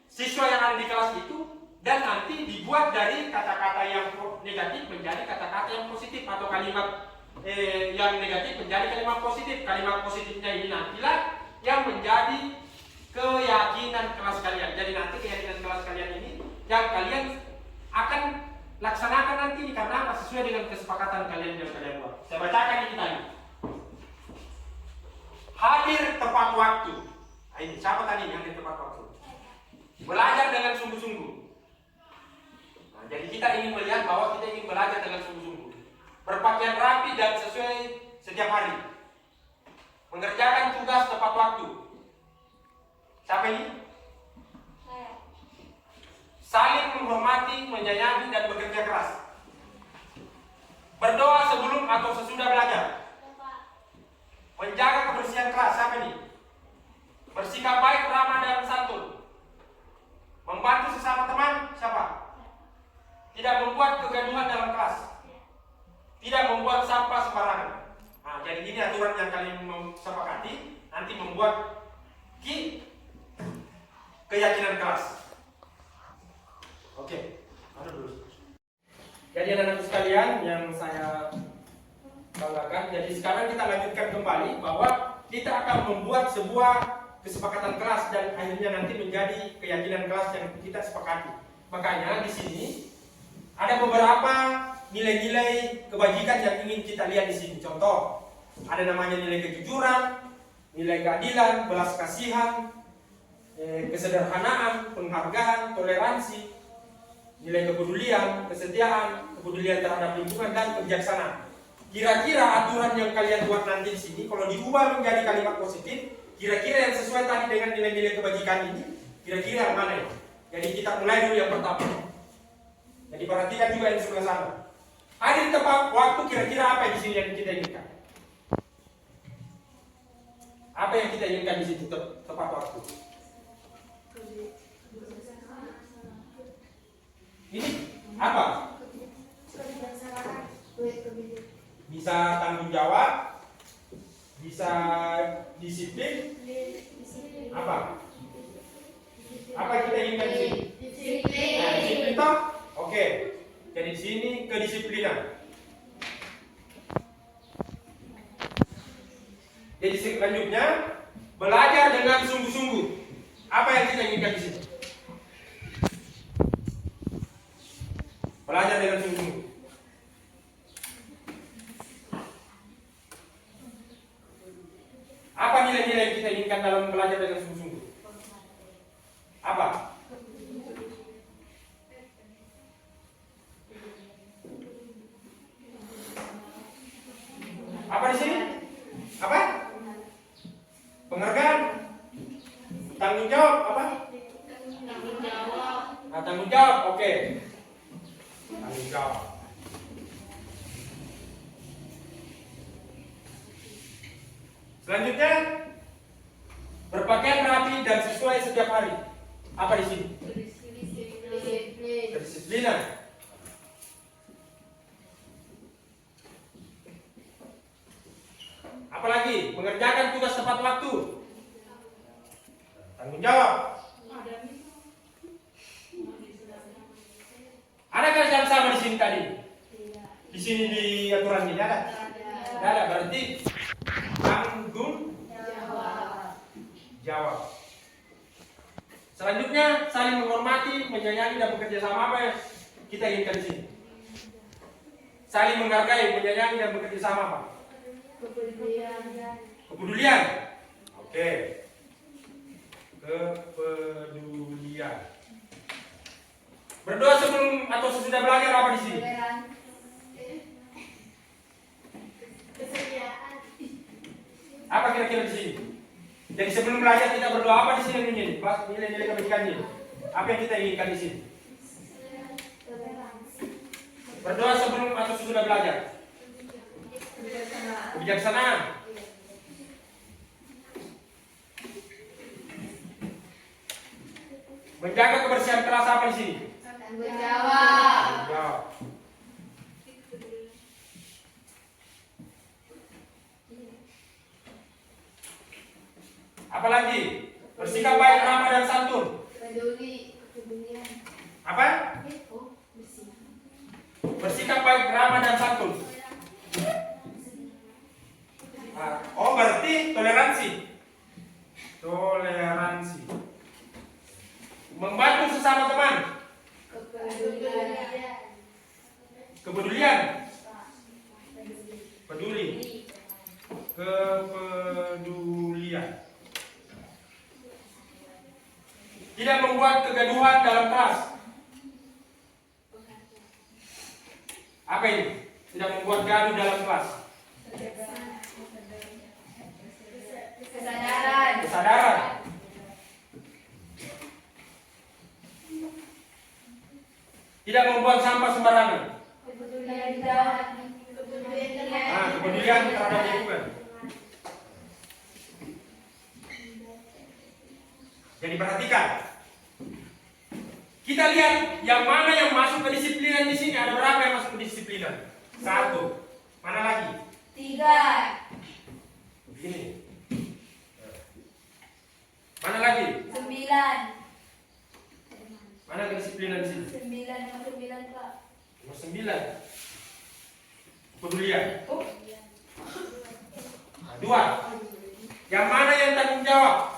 siswa yang ada di kelas itu dan nanti dibuat dari kata-kata yang negatif menjadi kata-kata yang positif atau kalimat yang negatif menjadi kalimat positif. Kalimat positifnya ini nantilah yang menjadi keyakinan kelas kalian. Jadi nanti keyakinan kelas kalian ini yang kalian akan laksanakan nanti karena sesuai dengan kesepakatan kalian yang kalian buat. Saya bacakan ini tadi. Hadir tepat waktu. Nah, ini siapa tadi yang hadir tepat waktu? Belajar dengan sungguh-sungguh. Nah, jadi kita ingin melihat bahwa kita ingin belajar dengan sungguh-sungguh. Berpakaian rapi dan sesuai setiap hari. Mengerjakan tugas tepat waktu. Siapa ini? Saling menghormati, menyayangi, dan bekerja keras. Berdoa sebelum atau sesudah belajar. Menjaga kebersihan kelas. Siapa ini? Bersikap baik, ramah, dan santun. Membantu sesama teman. Siapa? Tidak membuat kegaduhan dalam kelas. Tidak membuat sampah sembarangan. Nah, jadi ini aturan yang kalian sepakati. Nanti membuat keyakinan kelas. Oke, ada dulu. Jadi anak-anak sekalian yang saya banggakan. Jadi sekarang kita lanjutkan kembali bahwa kita akan membuat sebuah kesepakatan kelas dan akhirnya nanti menjadi keyakinan kelas yang kita sepakati. Makanya di sini ada beberapa nilai-nilai kebajikan yang ingin kita lihat di sini. Contoh, ada namanya nilai kejujuran, nilai keadilan, belas kasihan, kesederhanaan, penghargaan, toleransi, nilai kepedulian, kesetiaan, kepedulian terhadap lingkungan, dan kebijaksanaan. Kira-kira aturan yang kalian buat nanti di sini, kalau diubah menjadi kalimat positif, kira-kira yang sesuai tadi dengan nilai-nilai kebajikan ini, kira-kira yang mana ya? Jadi kita mulai dulu yang pertama. Jadi perhatikan juga yang sebelah sana. Hadir tepat waktu, kira-kira apa di sini yang kita inginkan? Apa yang kita inginkan di situ tepat waktu? Ini apa? Bisa tanggung jawab, bisa disiplin, apa? Apa yang kita inginkan di sini? Disiplin. Nah, disiplin toh? Oke. Jadi di sini kedisiplinan. Jadi selanjutnya belajar dengan sungguh-sungguh. Apa yang kita inginkan di sini? Belajar dengan sungguh-sungguh. Apa nilai-nilai yang kita inginkan dalam belajar dengan sungguh-sungguh? Apa? Apa di sini? Apa? Penghargaan? Tanggung jawab? Apa? Tanggung jawab. Nah, tanggung jawab, oke. Tanggung jawab. Selanjutnya, berpakaian rapi dan sesuai setiap hari. Apa di sini? Disiplin. Kedisiplinan. Apalagi mengerjakan tugas tepat waktu. Tanggung jawab. Adakah yang sama di sini tadi? Di sini di aturan ini ada? Tidak ada. Berarti tanggung jawab. Selanjutnya saling menghormati, menyayangi, dan bekerja sama. Apa yang kita inginkan di sini? saling menghargai, menyayangi dan bekerja sama apa? Kepedulian. Oke. Kepedulian. Berdoa sebelum atau sesudah belajar apa di sini? Apa kira-kira di sini? Jadi sebelum belajar kita berdoa apa di sini ini? Pas nilai-nilai kebajikan ini. Apa yang kita inginkan di sini? Berdoa sebelum atau sesudah belajar? Kebijaksanaan. Menjaga kebersihan kelas apa di sini? Menjawab. Jawab. Apalagi? Bersikap baik, ramah dan santun. Kepedulian. Apa? Bersikap baik, ramah dan santun. Oh, berarti toleransi. Toleransi. Membantu sesama teman. Kepedulian. Peduli. Kepedulian. Tidak membuat kegaduhan dalam kelas. Apa ini? Tidak membuat gaduh dalam kelas. Kesadaran. Tidak membuang sampah sembarangan. Kepedulian terhadap lingkungan. Jadi perhatikan. Kita lihat yang mana yang masuk ke disiplinan di sini. Ada berapa yang masuk ke disiplinan? 1. Mana lagi? 3. Begini. Mana lagi? 9. Mana kedisiplinan di sini? 9 Pak. Nomor 9. Kepedulian. 2. Yang mana yang tanggung jawab?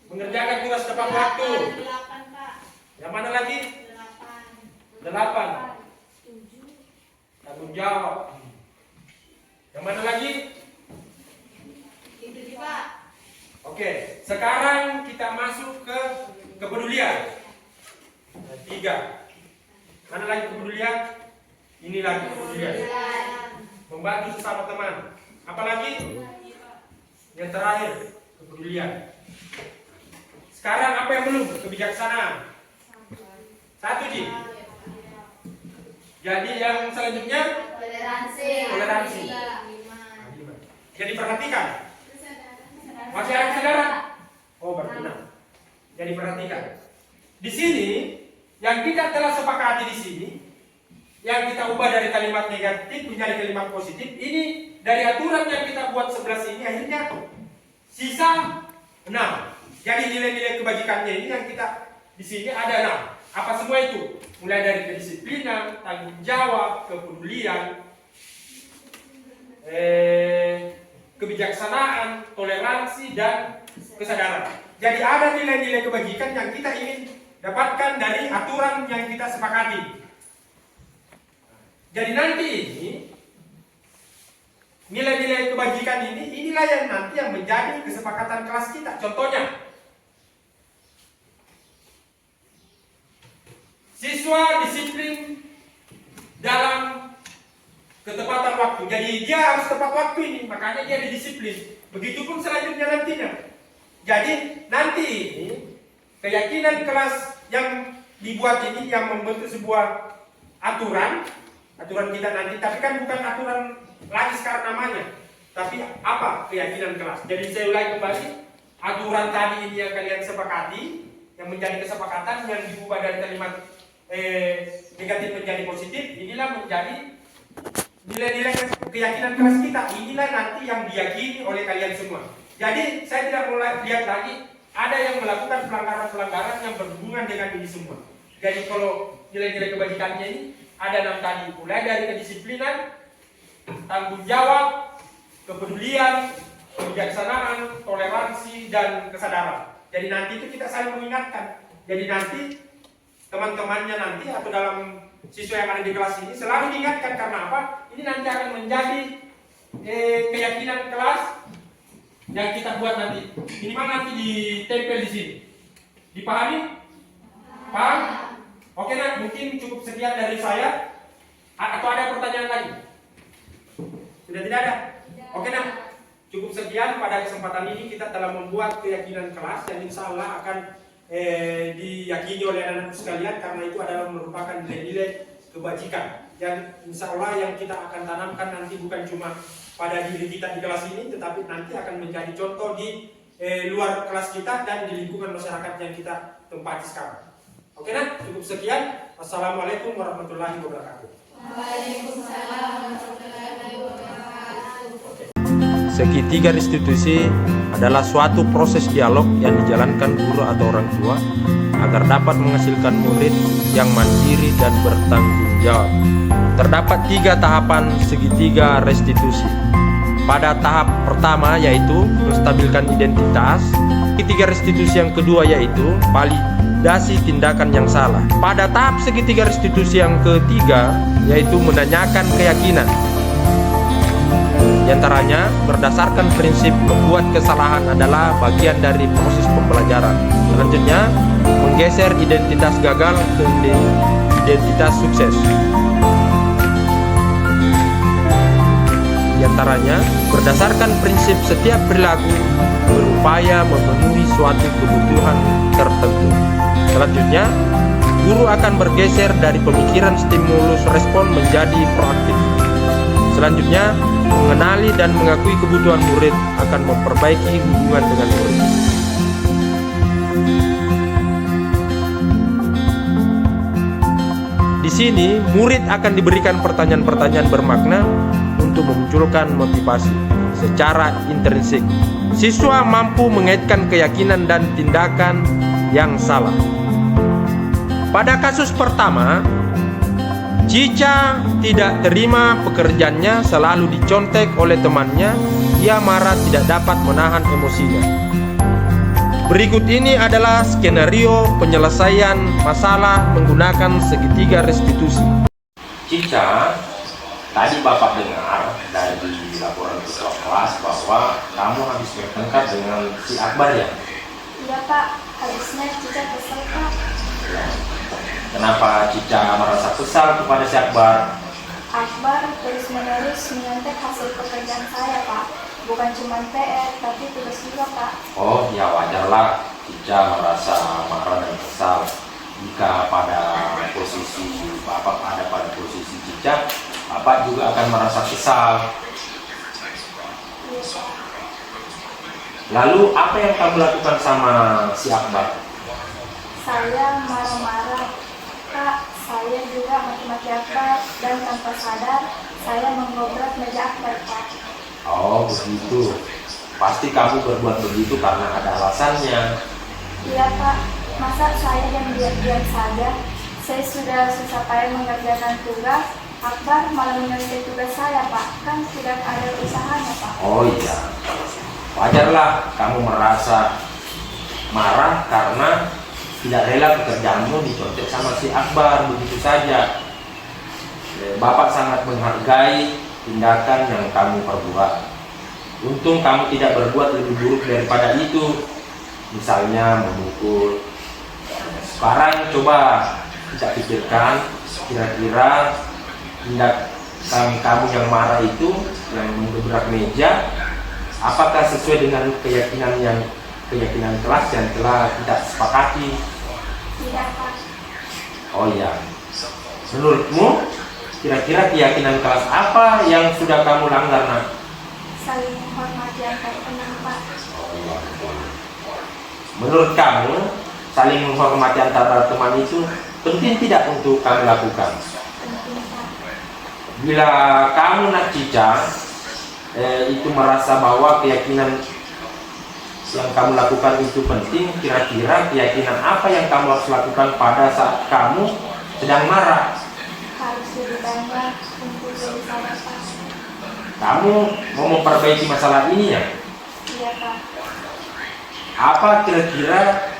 Mengerjakan tugas tepat waktu. 8 Pak. Yang mana lagi? 8. Tanggung jawab. Yang mana lagi? Itu Pak. Oke, sekarang kita masuk ke kepedulian. 3. Mana lagi kepedulian? Ini lagi kepedulian. Membantu sesama teman. Apalagi? Yang terakhir, kepedulian. Sekarang apa yang belum? Kebijaksanaan. 1 Ji. Jadi yang selanjutnya toleransi. Jadi perhatikan. Masih ada kesadaran? Oh, berguna. Jadi perhatikan. Di sini yang kita telah sepakati di sini, yang kita ubah dari kalimat negatif menjadi kalimat positif, ini dari aturan yang kita buat sebelah sini akhirnya sisa 6. Jadi nilai-nilai kebajikannya ini yang kita di sini ada 6. Apa semua itu? Mulai dari kedisiplinan, tanggung jawab, kepedulian, kebijaksanaan, toleransi, dan kesadaran. Jadi ada nilai-nilai kebajikan yang kita ingin dapatkan dari aturan yang kita sepakati. Jadi nanti ini nilai-nilai kebajikan ini, inilah yang nanti yang menjadi kesepakatan kelas kita. Contohnya, siswa disiplin dalam ketepatan waktu. Jadi dia harus tepat waktu ini, makanya dia didisiplin. Begitupun selanjutnya nantinya. Jadi nanti ini keyakinan kelas yang dibuat ini yang membentuk sebuah aturan kita nanti, tapi kan bukan aturan lagi sekarang namanya, tapi apa? Keyakinan kelas. Jadi saya ulangi kembali, aturan tadi ini yang kalian sepakati, yang menjadi kesepakatan yang diubah dari kalimat negatif menjadi positif, inilah menjadi nilai-nilai keyakinan kelas kita. Inilah nanti yang diyakini oleh kalian semua. Jadi saya tidak mau lihat lagi ada yang melakukan pelanggaran-pelanggaran yang berhubungan dengan ini semua. Jadi kalau nilai-nilai kebajikannya ini ada 6 tadi, mulai dari kedisiplinan, tanggung jawab, kepedulian, kebijaksanaan, toleransi, dan kesadaran. Jadi nanti itu kita saling mengingatkan. Jadi nanti teman-temannya nanti atau dalam siswa yang ada di kelas ini selalu diingatkan, karena apa? Ini nanti akan menjadi keyakinan kelas yang kita buat nanti. Minimal nanti ditempel di sini. Dipahami? Paham? Oke nak, mungkin cukup sekian dari saya. Atau ada pertanyaan lagi? Sudah tidak ada? Oke nak, cukup sekian pada kesempatan ini. Kita telah membuat keyakinan kelas yang insya Allah akan diyakini oleh anak-anak sekalian, karena itu adalah merupakan nilai-nilai kebajikan yang insya Allah yang kita akan tanamkan nanti bukan cuma pada diri kita di kelas ini, tetapi nanti akan menjadi contoh di luar kelas kita dan di lingkungan masyarakat yang kita tempati sekarang. Oke nak, cukup sekian. Assalamualaikum warahmatullahi wabarakatuh. Waalaikumsalam warahmatullahi wabarakatuh. Segitiga restitusi adalah suatu proses dialog yang dijalankan guru atau orang tua agar dapat menghasilkan murid yang mandiri dan bertanggung jawab. Terdapat 3 tahapan segitiga restitusi. Pada tahap pertama yaitu menstabilkan identitas. Segitiga restitusi yang kedua yaitu validasi tindakan yang salah. Pada tahap segitiga restitusi yang ketiga yaitu menanyakan keyakinan. Di antaranya berdasarkan prinsip membuat kesalahan adalah bagian dari proses pembelajaran. Selanjutnya, menggeser identitas gagal ke identitas sukses. Di antaranya, berdasarkan prinsip setiap perilaku berupaya memenuhi suatu kebutuhan tertentu. Selanjutnya, guru akan bergeser dari pemikiran stimulus respon menjadi proaktif. Selanjutnya, mengenali dan mengakui kebutuhan murid akan memperbaiki hubungan dengan murid. Di sini, murid akan diberikan pertanyaan-pertanyaan bermakna untuk memunculkan motivasi secara intrinsik. Siswa mampu mengaitkan keyakinan dan tindakan yang salah. Pada kasus pertama, Cica tidak terima pekerjaannya, selalu dicontek oleh temannya. Ia marah, tidak dapat menahan emosinya. Berikut ini adalah skenario penyelesaian masalah menggunakan segitiga restitusi. Cica, tadi Bapak dengar dari laporan ketua kelas bahwa kamu habis bertengkar dengan si Akbar ya? Iya Pak, habisnya Cica kesel Pak. Kenapa Cica merasa kesal kepada si Akbar? Akbar terus-menerus menyontek hasil pekerjaan saya Pak. Bukan cuma PR, tapi tugas juga Pak. Oh ya, wajarlah Cica merasa marah dan kesal. Jika pada posisi Bapak ada pada posisi Cica, Bapak juga akan merasa kesal. Iya Pak. Lalu apa yang kamu lakukan sama si Akbar? Saya marah-marah Pak, saya juga maki-maki Akbar dan tanpa sadar saya menggobrak meja Akbar Pak. Oh begitu. Pasti kamu berbuat begitu karena ada alasannya. Iya Pak, masa saya diam-diam saja? Saya sudah susah payah mengerjakan tugas, Akbar malah menyelesaikan tugas saya Pak. Kan tidak ada usahanya Pak. Oh iya, wajarlah kamu merasa marah karena tidak rela pekerjaanmu dicontek sama si Akbar begitu saja. Bapak sangat menghargai tindakan yang kamu perbuat. Untung kamu tidak berbuat lebih buruk daripada itu, misalnya memukul. Sekarang coba kita pikirkan, kira-kira tindakan kamu yang marah itu, yang menggebrak meja, apakah sesuai dengan keyakinan kelas yang telah kita sepakati? Tidak Pak. Oh iya. Menurutmu kira-kira keyakinan kelas apa yang sudah kamu langgar nak? Saling menghormati antar teman Pak. Oh iya. Menurut kamu saling menghormati antara teman itu penting tidak untuk kamu lakukan? Penting Pak. Bila kamu nak Cica itu merasa bahwa keyakinan yang kamu lakukan itu penting, kira-kira keyakinan apa yang kamu harus lakukan pada saat kamu sedang marah? Harus lebih banyak untuk lebih sabar Pak. Kamu mau memperbaiki masalah ini ya? Iya Pak. Apa kira-kira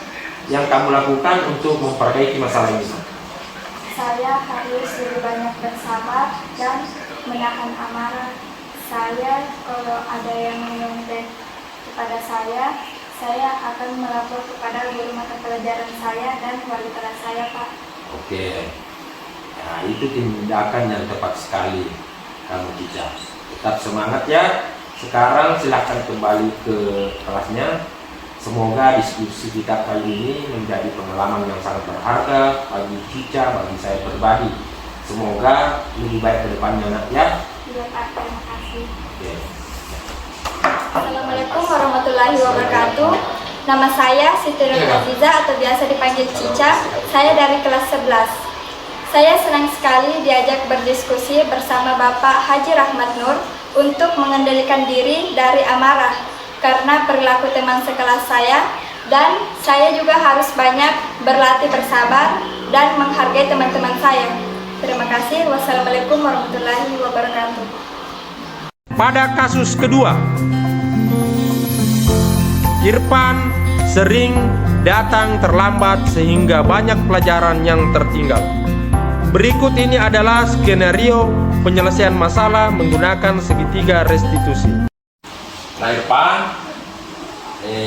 yang kamu lakukan untuk memperbaiki masalah ini? saya harus lebih banyak bersabar dan menahan amarah. Saya kalau ada yang menyontek kepada saya akan melapor kepada guru mata pelajaran saya dan wali kelas saya, Pak. Oke. Nah, itu tindakan yang tepat sekali kamu Cica. Tetap semangat ya. Sekarang silahkan kembali ke kelasnya. Semoga diskusi kita kali ini menjadi pengalaman yang sangat berharga bagi Cica, bagi saya pribadi. Semoga lebih baik ke depannya, nak ya. Iya, Pak. Terima kasih. Oke. Assalamualaikum warahmatullahi wabarakatuh. Nama saya Siti Nur Aziza atau biasa dipanggil Cica. Saya dari kelas 11. Saya senang sekali diajak berdiskusi bersama Bapak Haji Rahmat Nur untuk mengendalikan diri dari amarah karena perilaku teman sekelas saya, dan saya juga harus banyak berlatih bersabar dan menghargai teman-teman saya. Terima kasih. Wassalamualaikum warahmatullahi wabarakatuh. Pada kasus kedua, Irfan sering datang terlambat sehingga banyak pelajaran yang tertinggal. Berikut ini adalah skenario penyelesaian masalah menggunakan segitiga restitusi. Nah Irfan,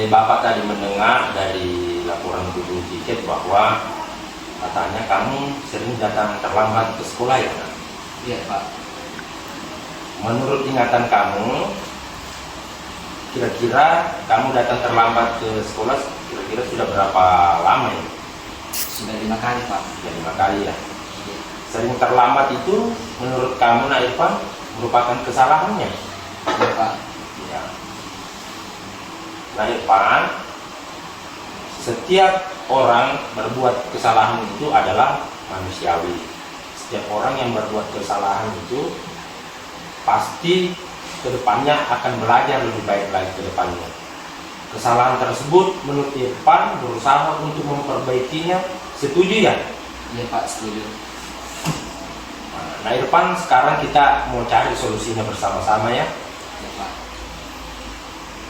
Bapak tadi mendengar dari laporan guru tiket bahwa katanya kamu sering datang terlambat ke sekolah ya? Iya Pak. Menurut ingatan kamu, kira-kira kamu datang terlambat ke sekolah kira-kira sudah berapa lama ya? Sudah 5 kali Pak. Sudah 5 kali ya. Sering terlambat itu menurut kamu Nak Irfan merupakan kesalahannya? Iya Pak. Ya. Nah Irfan, setiap orang berbuat kesalahan itu adalah manusiawi. Setiap orang yang berbuat kesalahan itu pasti kedepannya akan belajar lebih baik lagi ke depannya. Kesalahan tersebut menurut Irfan berusaha untuk memperbaikinya. Setuju ya? Iya Pak, setuju. Nah Irfan, sekarang kita mau cari solusinya bersama-sama ya. Iya Pak.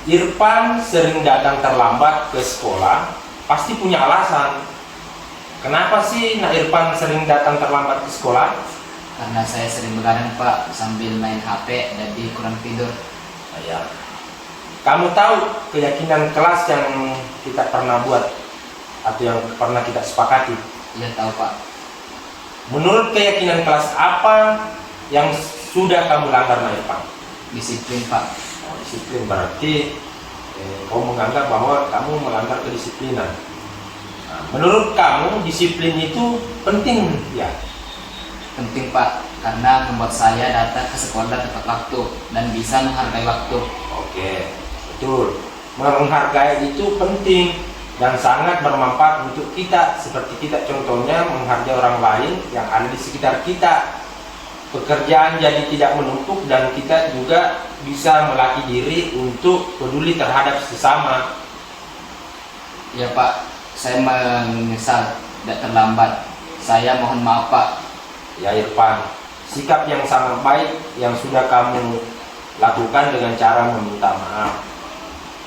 Irfan sering datang terlambat ke sekolah, pasti punya alasan. Kenapa sih Nak Irfan sering datang terlambat ke sekolah? Karena saya sering begadang Pak sambil main HP jadi kurang tidur. Ya. Kamu tahu keyakinan kelas yang kita pernah buat atau yang pernah kita sepakati? Iya tahu Pak. Menurut keyakinan kelas apa yang sudah kamu langgar Nak Irfan? Disiplin Pak. Oh, disiplin berarti kamu menganggap bahwa kamu melanggar kedisiplinan. Nah, menurut kamu disiplin itu penting ya? Penting Pak, karena membuat saya datang ke sekolah tepat waktu dan bisa menghargai waktu. Oke, betul. Menghargai itu penting dan sangat bermanfaat untuk kita. Seperti kita contohnya menghargai orang lain yang ada di sekitar kita. Pekerjaan jadi tidak menumpuk dan kita juga bisa melatih diri untuk peduli terhadap sesama. Ya Pak, saya menyesal tidak terlambat. Saya mohon maaf Pak. Ya Irfan, sikap yang sangat baik yang sudah kamu lakukan dengan cara meminta maaf.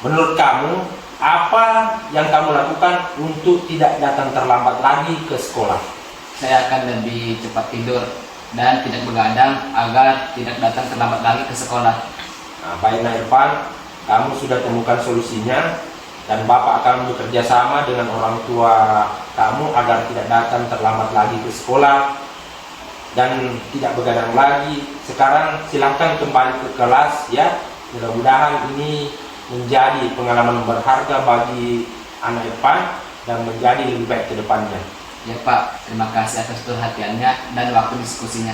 Menurut kamu, apa yang kamu lakukan untuk tidak datang terlambat lagi ke sekolah? Saya akan lebih cepat tidur dan tidak begadang agar tidak datang terlambat lagi ke sekolah. Nah, baik Nak Irfan, kamu sudah temukan solusinya dan Bapak akan bekerja sama dengan orang tua kamu agar tidak datang terlambat lagi ke sekolah dan tidak begadang lagi. Sekarang silahkan kembali ke kelas ya. Mudah-mudahan ini menjadi pengalaman berharga bagi anak Irfan dan menjadi lebih baik ke depannya. Ya Pak, terima kasih atas perhatiannya dan waktu diskusinya.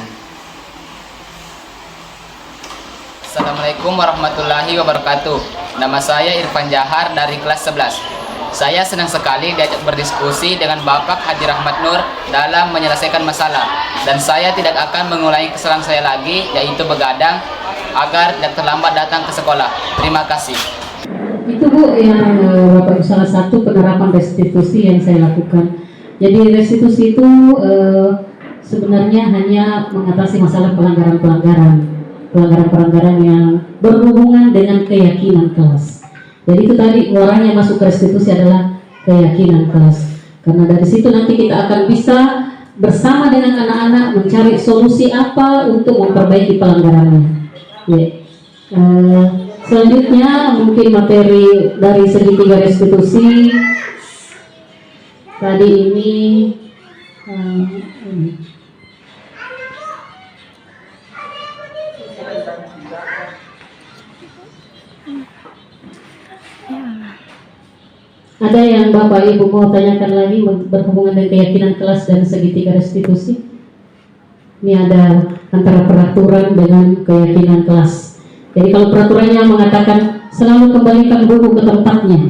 Assalamualaikum warahmatullahi wabarakatuh. Nama saya Irfan Jahar dari kelas 11. Saya senang sekali diajak berdiskusi dengan Bapak Haji Rahmat Nur dalam menyelesaikan masalah. Dan saya tidak akan mengulangi kesalahan saya lagi, yaitu begadang, agar tidak terlambat datang ke sekolah. Terima kasih. Itu Bu yang Bapak salah satu penerapan restitusi yang saya lakukan. Jadi restitusi itu sebenarnya hanya mengatasi masalah pelanggaran-pelanggaran yang berhubungan dengan keyakinan kelas. Jadi itu tadi orang yang masuk ke restitusi adalah keyakinan kelas. Karena dari situ nanti kita akan bisa bersama dengan anak-anak mencari solusi apa untuk memperbaiki pelanggarannya. Ya. Selanjutnya mungkin materi dari segitiga restitusi tadi ini. Ada yang Bapak Ibu mau tanyakan lagi berhubungan dengan keyakinan kelas dan segitiga restitusi? Ini ada antara peraturan dengan keyakinan kelas. Jadi kalau peraturannya mengatakan selalu kembalikan buku ke tempatnya,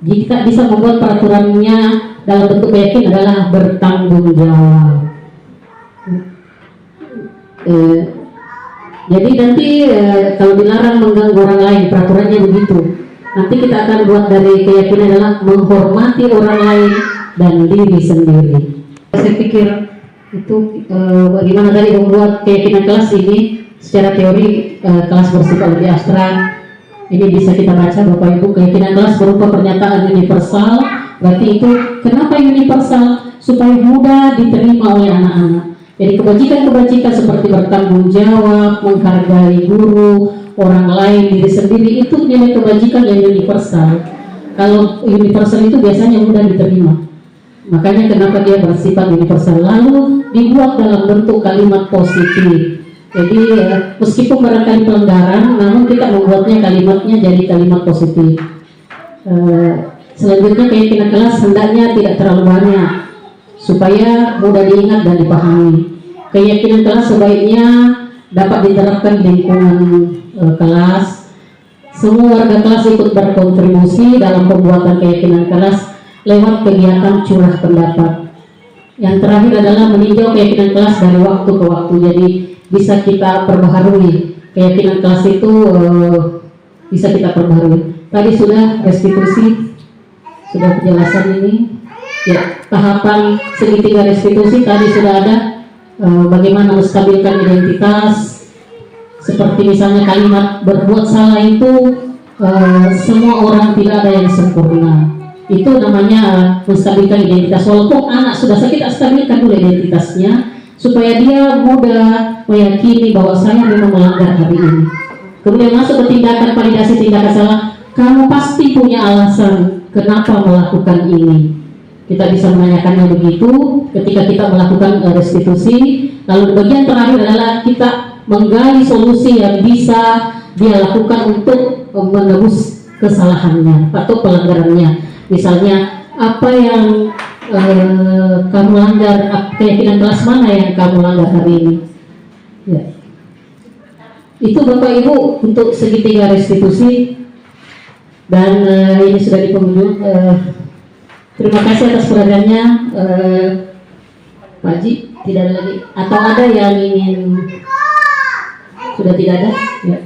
jika bisa membuat peraturannya dalam bentuk keyakinan adalah bertanggung jawab. Jadi nanti kalau dilarang mengganggu orang lain, peraturannya begitu. Nanti kita akan buat dari keyakinan adalah menghormati orang lain dan diri sendiri. Saya pikir itu bagaimana tadi membuat keyakinan kelas ini secara teori kelas bersifat lebih abstrak. Ini bisa kita baca Bapak Ibu, keyakinan kelas berupa pernyataan universal. Berarti itu kenapa universal? Supaya mudah diterima oleh anak-anak. Jadi kebajikan-kebajikan seperti bertanggung jawab, menghargai guru, orang lain, diri sendiri, itu nilai kebajikan yang universal. Kalau universal itu biasanya mudah diterima. Makanya kenapa dia bersifat universal. Lalu dibuat dalam bentuk kalimat positif. Jadi meskipun barangkali pelanggaran, namun kita membuatnya kalimatnya jadi kalimat positif. Selanjutnya keyakinan kelas hendaknya tidak terlalu banyak supaya mudah diingat dan dipahami. Keyakinan kelas sebaiknya dapat diterapkan di lingkungan kelas. Semua warga kelas ikut berkontribusi dalam pembuatan keyakinan kelas lewat kegiatan curah pendapat. Yang terakhir adalah meninjau keyakinan kelas dari waktu ke waktu. Jadi bisa kita perbaharui. Keyakinan kelas itu bisa kita perbaharui. Tadi sudah restitusi, sudah penjelasan ini. Ya, tahapan segitiga restitusi tadi sudah ada. Bagaimana menstabilkan identitas, seperti misalnya kalimat berbuat salah itu semua orang tidak ada yang sempurna. Itu namanya menstabilkan identitas. Walaupun anak sudah sakit, stabilkan dulu identitasnya supaya dia mudah meyakini bahwa saya memang melanggar hari ini. Kemudian masuk ke tindakan validasi tindakan salah. Kamu pasti punya alasan kenapa melakukan ini. Kita bisa menanyakannya begitu ketika kita melakukan restitusi. Lalu bagian terakhir adalah kita menggali solusi yang bisa dia lakukan untuk menebus kesalahannya atau pelanggarannya. Misalnya apa yang kamu langgar, keyakinan kelas mana yang kamu langgar hari ini. Ya. Itu Bapak Ibu untuk segitiga restitusi. Dan ini sudah di penghujung. Terima kasih atas perhatiannya, Pak Haji. Tidak ada lagi, atau ada yang ingin? Sudah tidak ada? Ya.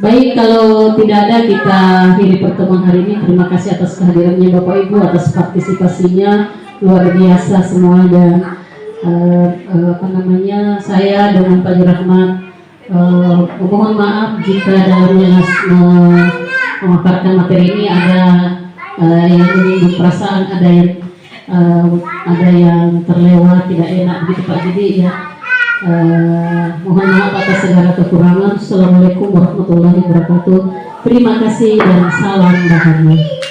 Baik, kalau tidak ada kita akhiri pertemuan hari ini. Terima kasih atas kehadirannya Bapak Ibu, atas partisipasinya luar biasa semua. Dan saya dengan Pak Haji Rahmat mohon maaf jika dalam memaparkan materi ini ada yang menyinggung perasaan, ada yang terlewat, tidak enak begitu Pak. Jadi ya mohon maaf atas segala kekurangan. Assalamualaikum warahmatullahi wabarakatuh. Terima kasih dan salam bahagia.